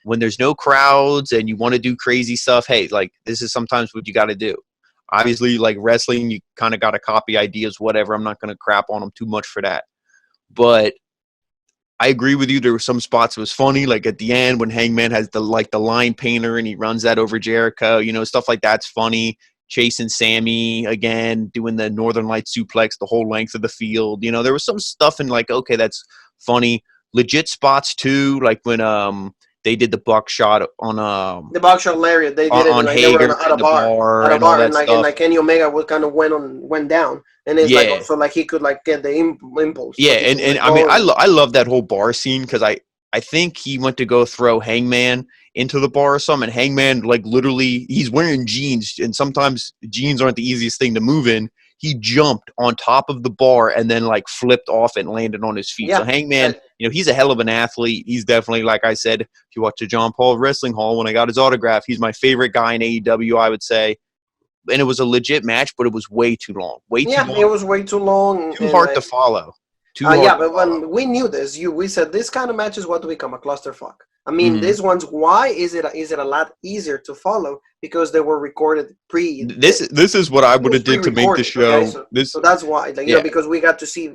when there's no crowds and you want to do crazy stuff, hey, like this is sometimes what you got to do. Obviously, like wrestling, you kind of got to copy ideas, whatever. I'm not going to crap on them too much for that. But I agree with you. There were some spots that was funny, like at the end when Hangman has the line painter and he runs that over Jericho. You know, stuff like that's funny. Chasing Sammy again, doing the Northern Light suplex the whole length of the field. You know, there was some stuff in like, okay, that's funny. Legit spots too, like when they did the buckshot on the buckshot lariat. They did it on like Hager they were at a bar, and like Kenny Omega would kind of went down, and it's like also like he could like get the impulse. Yeah, and I mean, I love that whole bar scene because I think he went to go throw Hangman into the bar or something, and Hangman like literally he's wearing jeans, and sometimes jeans aren't the easiest thing to move in. he jumped on top of the bar and then like flipped off and landed on his feet. Yeah. So Hangman, he's a hell of an athlete. He's definitely, like I said, if you watch the John Paul Wrestling Hall, when I got his autograph, he's my favorite guy in AEW, I would say. And it was a legit match, but it was way too long. It was way too long. Too hard to follow. But when we knew this, we said this kind of match is what to become a clusterfuck. I mean, these ones. Why is it a lot easier to follow? Because they were recorded pre. This is what I would have did to make the show. Okay? So that's why, because we got to see,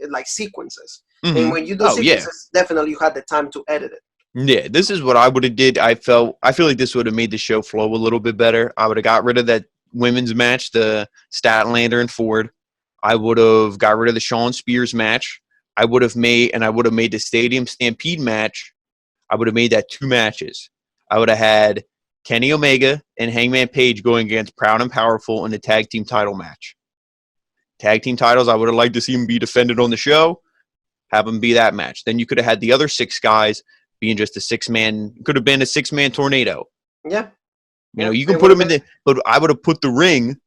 like sequences. And when you do sequences, definitely you had the time to edit it. Yeah, this is what I would have did. I feel like this would have made the show flow a little bit better. I would have got rid of that women's match, the Statlander and Ford. I would have got rid of the Shawn Spears match. I would have made the Stadium Stampede match. I would have made that 2 matches. I would have had Kenny Omega and Hangman Page going against Proud and Powerful in a tag team title match. Tag team titles, I would have liked to see them be defended on the show. Have them be that match. Then you could have had the other 6 guys being just a 6-man, could have been a 6-man tornado. Yeah. You can put them in but I would have put the ring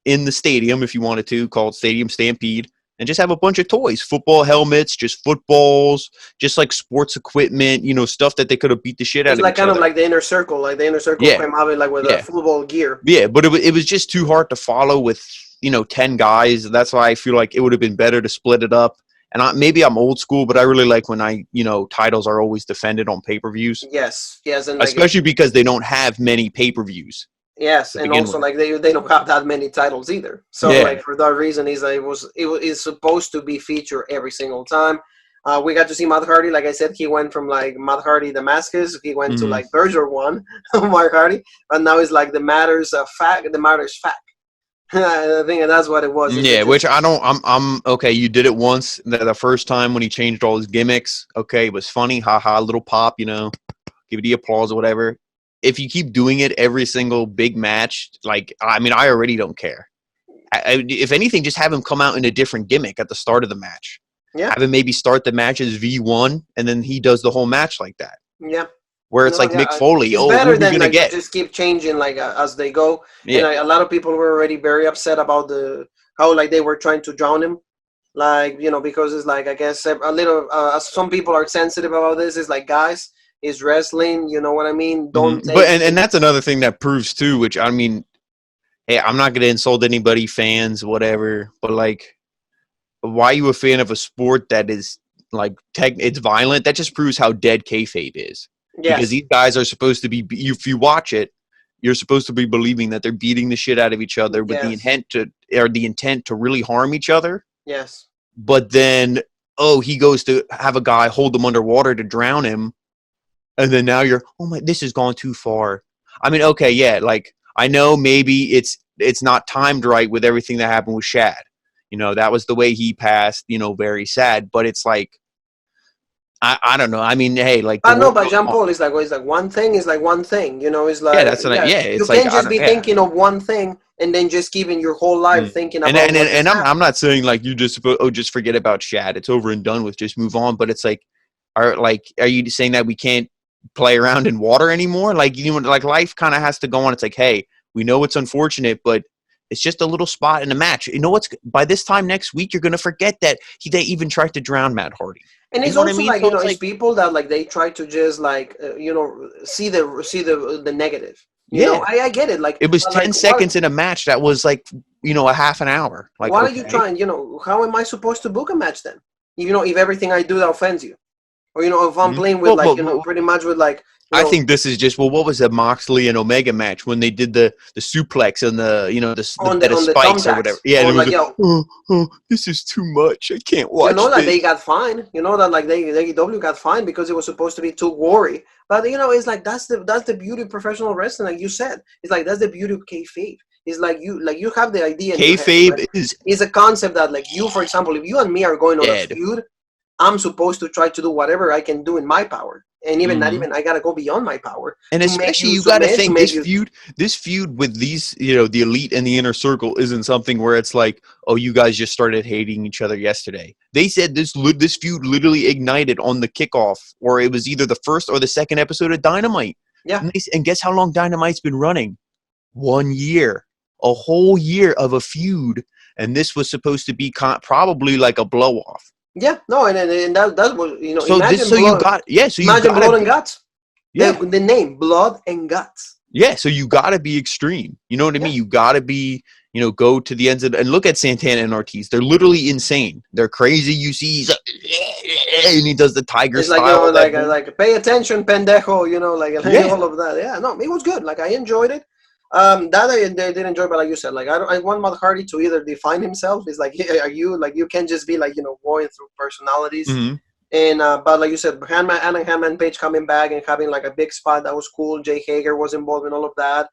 in the stadium if you wanted to, call it Stadium Stampede, and just have a bunch of toys, football helmets, just footballs, just like sports equipment, stuff that they could have beat the shit out of each other. It's like kind of like the Inner Circle, came out with a football gear. Yeah, but it was just too hard to follow with, 10 guys. That's why I feel like it would have been better to split it up. And maybe I'm old school, but I really like when titles are always defended on pay-per-views. Yes, and especially because they don't have many pay-per-views. Yes, and also like they don't have that many titles either. So like for that reason, it's supposed to be featured every single time. We got to see Matt Hardy. Like I said, he went from like Matt Hardy Damascus, he went to like Berger one of Matt Hardy, but now it's like the matters fact. I think that's what it was. Which I'm okay. You did it once, the first time when he changed all his gimmicks. Okay, it was funny, haha, little pop, give it the applause or whatever. If you keep doing it every single big match, I already don't care. If anything, just have him come out in a different gimmick at the start of the match. Yeah. Have him maybe start the match as V1, and then he does the whole match like that. Yeah. Where it's like Mick Foley. It's better than just keep changing as they go. Yeah. And a lot of people were already very upset about how they were trying to drown him. Because it's like, I guess a little, some people are sensitive about this. It's like, guys, it's wrestling. You know what I mean? And that's another thing that proves too, which I mean, hey, I'm not going to insult anybody, fans, whatever, but why are you a fan of a sport that is it's violent? That just proves how dead kayfabe is. Yes. Because these guys are supposed to be, if you watch it, you're supposed to be believing that they're beating the shit out of each other with the intent to really harm each other. Yes. But then, he goes to have a guy hold him underwater to drown him. And then now you're, this has gone too far. I mean, okay, yeah, I know maybe it's not timed right with everything that happened with Shad. That was the way he passed, very sad. But it's I don't know. I mean, hey, I know, but Jean Paul is one thing is one thing. It's that's you can't just be thinking of one thing and then just keeping your whole life thinking about. And I'm not saying you just just forget about Shad. It's over and done with. Just move on. But it's are you saying that we can't play around in water anymore? Life kind of has to go on. It's hey, we know it's unfortunate, but it's just a little spot in a match. By this time next week, you're going to forget that they even tried to drown Matt Hardy. And it's also it's people that they try to just see the negative. I get it. It was 10 seconds in a match that was a half an hour. Why are you trying? How am I supposed to book a match then? If everything I do that offends you, or if I'm playing with pretty much with I think this is just what was the Moxley and Omega match when they did the suplex and the spikes or whatever. Yeah, and it was this is too much. I can't watch. That they got fined. That AEW got fined because it was supposed to be too gory. But it's that's the beauty of professional wrestling, like you said. It's that's the beauty of kayfabe. It's you have the idea. Kayfabe is a concept that you, for example, if you and me are going on a feud, I'm supposed to try to do whatever I can do in my power. And even not even, I got to go beyond my power. And especially you got to think this feud with these, the Elite and the Inner Circle isn't something where it's you guys just started hating each other yesterday. They said this feud literally ignited on the kickoff, or it was either the first or the second episode of Dynamite. Yeah. And guess how long Dynamite's been running? 1 year. a whole year of a feud, and this was supposed to be probably like a blow off. Yeah, no, and that was, you know, So imagine imagine blood and guts. Yeah. The name, Blood and Guts. Yeah, so you got to be extreme. You know what I mean? You got to be, you know, go to the ends of and look at Santana and Ortiz. They're literally insane. They're crazy. You see, he's like, and he does the tiger it's style. Like, you know, like pay attention, pendejo. You know, like all of that. Yeah, no, it was good. Like I enjoyed it. That I did enjoy, but like you said, like I want Matt Hardy to either define himself. It's like, are you like you can't just be like, you know, going through personalities. Mm-hmm. And but like you said, Hangman Page coming back and having like a big spot, that was cool. Jay Hager was involved in all of that.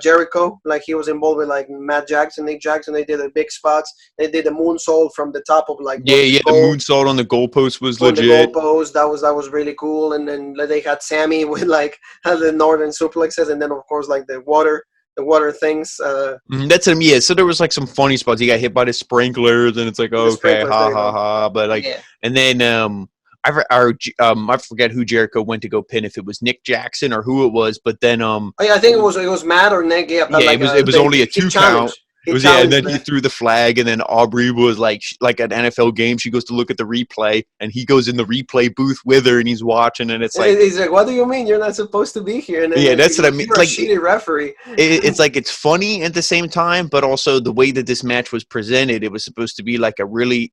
Jericho, like he was involved with like Nick Jackson. They did the big spots. They did the moonsault from the top of like the moonsault on the goalpost was legit. On the goalpost, that was really cool. And then they had Sammy with like the northern suplexes, and then of course like the water things. That's him, yeah. So there was like some funny spots. He got hit by the sprinklers, and it's like, okay, ha ha ha. But like, and then I forget who Jericho went to go pin, if it was Nick Jackson or who it was. But then I think it was Matt or Nick. Yeah, yeah, like, it was only a 2 count. It was, and then he threw the flag, and then Aubrey was like an NFL game. She goes to look at the replay, and he goes in the replay booth with her, and he's watching, and it's like, he's like, "What do you mean you're not supposed to be here?" And then that's what I mean. You're like a shitty referee. It's like it's funny at the same time, but also the way that this match was presented, it was supposed to be like a really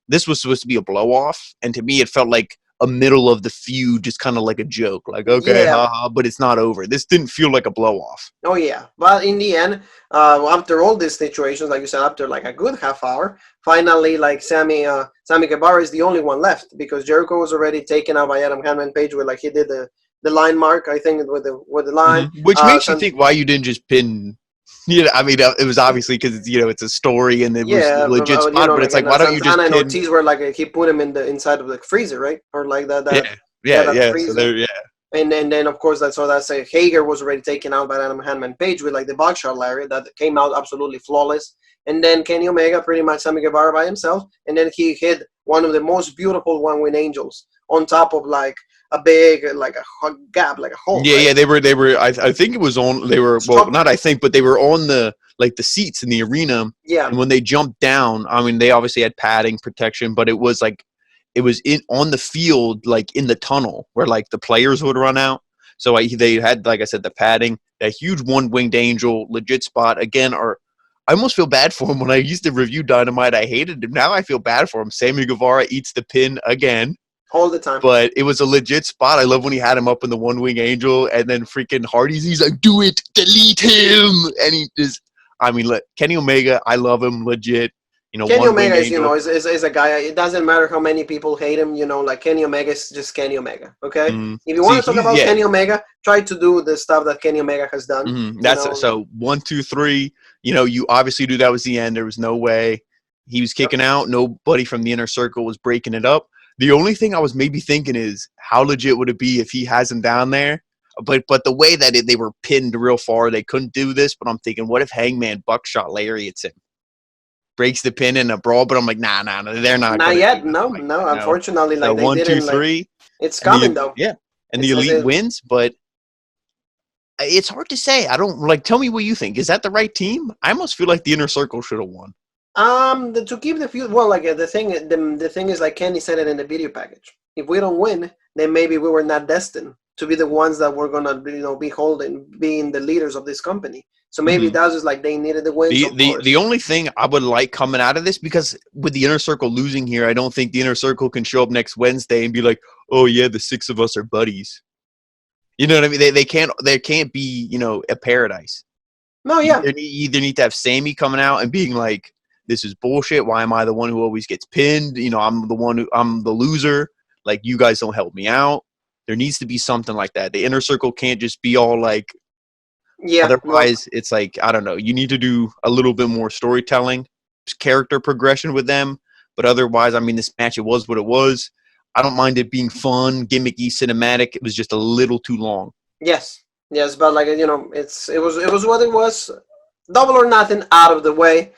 this was supposed to be a blow off, and to me, it felt like a middle of the feud, just kind of like a joke, like okay, haha, but it's not over. This didn't feel like a blow off. Oh yeah, but in the end, after all these situations, like you said, after like a good half hour, finally, like Sammy Guevara is the only one left, because Jericho was already taken out by Adam Hangman Page with like he did the line mark, I think, with the line, which makes you think why you didn't just pin. Yeah, I mean, it was obviously because it's a story and it was a legit spot. But it's like, why don't you just? And Ortiz were like he put him inside of the freezer, right, or like that. Freezer. So and then of course that's Hager was already taken out by Adam Hangman Page with like the buckshot lariat that came out absolutely flawless. And then Kenny Omega, pretty much Sammy Guevara by himself, and then he hit one of the most beautiful one-wing angels on top of like a big like a gap, like a hole. Yeah, right? Yeah, they were. I think it was on. They were not. I think, but they were on the seats in the arena. Yeah. And when they jumped down, I mean, they obviously had padding protection, but it was on the field, like in the tunnel where like the players would run out. So they had, like I said, the padding, that huge one-winged angel, legit spot again. Or I almost feel bad for him. When I used to review Dynamite, I hated him. Now I feel bad for him. Sammy Guevara eats the pin again. All the time. But it was a legit spot. I love when he had him up in the one-wing angel, and then freaking Hardy's, he's like, do it, delete him. And he just, I mean, look, Kenny Omega, I love him, legit. You know, Kenny Omega is a guy, it doesn't matter how many people hate him, you know, like Kenny Omega is just Kenny Omega, okay? If you want to talk about Kenny Omega, try to do the stuff that Kenny Omega has done. So 1, 2, 3, you know, you obviously knew that was the end. There was no way he was kicking out. Nobody from the inner circle was breaking it up. The only thing I was maybe thinking is, how legit would it be if he has him down there? But the way that they were pinned real far, they couldn't do this. But I'm thinking, what if Hangman buckshot lariats him? Breaks the pin in a brawl, but I'm like, nah, they're not. Not yet, no. Unfortunately, like they 1, 2, 3. Like, it's coming though. Yeah, and the Elite wins, but it's hard to say. I don't like. Tell me what you think. Is that the right team? I almost feel like the Inner Circle should have won. To keep the feud, well, like the thing is, like Kenny said it in the video package. If we don't win, then maybe we were not destined to be the ones that were gonna, being the leaders of this company. So maybe that was like they needed the win. The only thing I would like coming out of this, because with the Inner Circle losing here, I don't think the Inner Circle can show up next Wednesday and be like, oh yeah, the 6 of us are buddies. You know what I mean? They can't be, a paradise. No, yeah. You either need to have Sammy coming out and being like, this is bullshit. Why am I the one who always gets pinned? I'm the loser. Like, you guys don't help me out. There needs to be something like that. The Inner Circle can't just be all like, yeah. Otherwise, it's like, I don't know. You need to do a little bit more storytelling, character progression with them. But otherwise, I mean, this match, it was what it was. I don't mind it being fun, gimmicky, cinematic. It was just a little too long. Yes, but like, it was what it was. Double or nothing, out of the way.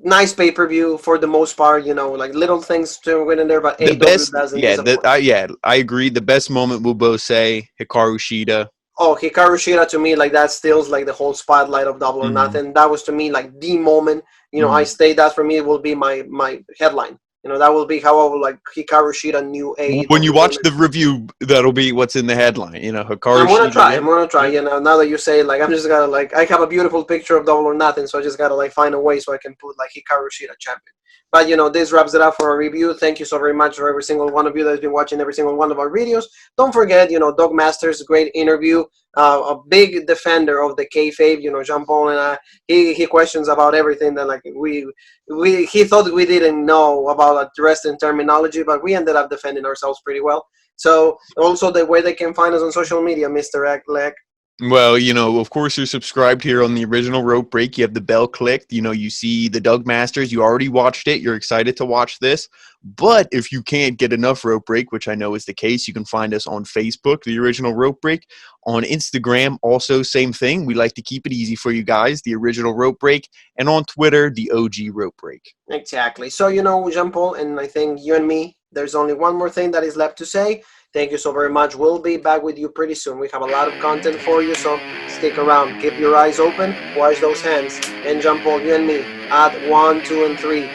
Nice pay-per-view for the most part, like little things to win in there, but the best, I agree. The best moment, we'll both say Hikaru Shida. Oh, Hikaru Shida to me, like that steals like the whole spotlight of Double or Nothing. That was to me like the moment. I stayed that for me will be my headline. That will be how I will like Hikaru Shida new When you AEW watch women. the review, that'll be what's in the headline. Hikaru I'm gonna Shida. try. Yeah. I'm gonna try. Yeah. Now that you say it, like I'm just gotta like I have a beautiful picture of Double or Nothing, so I just gotta like find a way so I can put like Hikaru Shida champion. But this wraps it up for our review. Thank you so very much for every single one of you that's been watching every single one of our videos. Don't forget, Doug Masters, great interview, a big defender of the kayfabe. Jean Paul and I, he questions about everything that like he thought we didn't know about wrestling terminology, but we ended up defending ourselves pretty well. So also the way they can find us on social media, Mr. Eklek. Well, of course you're subscribed here on the original Rope Break. You have the bell clicked. You see the Doug Masters. You already watched it. You're excited to watch this. But if you can't get enough Rope Break, which I know is the case, you can find us on Facebook, the original Rope Break. On Instagram, also same thing. We like to keep it easy for you guys, the original Rope Break. And on Twitter, the OG Rope Break. Exactly. So, Jean Paul, and I think you and me, there's only one more thing that is left to say. Thank you so very much. We'll be back with you pretty soon. We have a lot of content for you, so stick around. Keep your eyes open. Wash those hands. And Jean Paul, you and me, at 1, 2, and 3.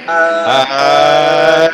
Uh,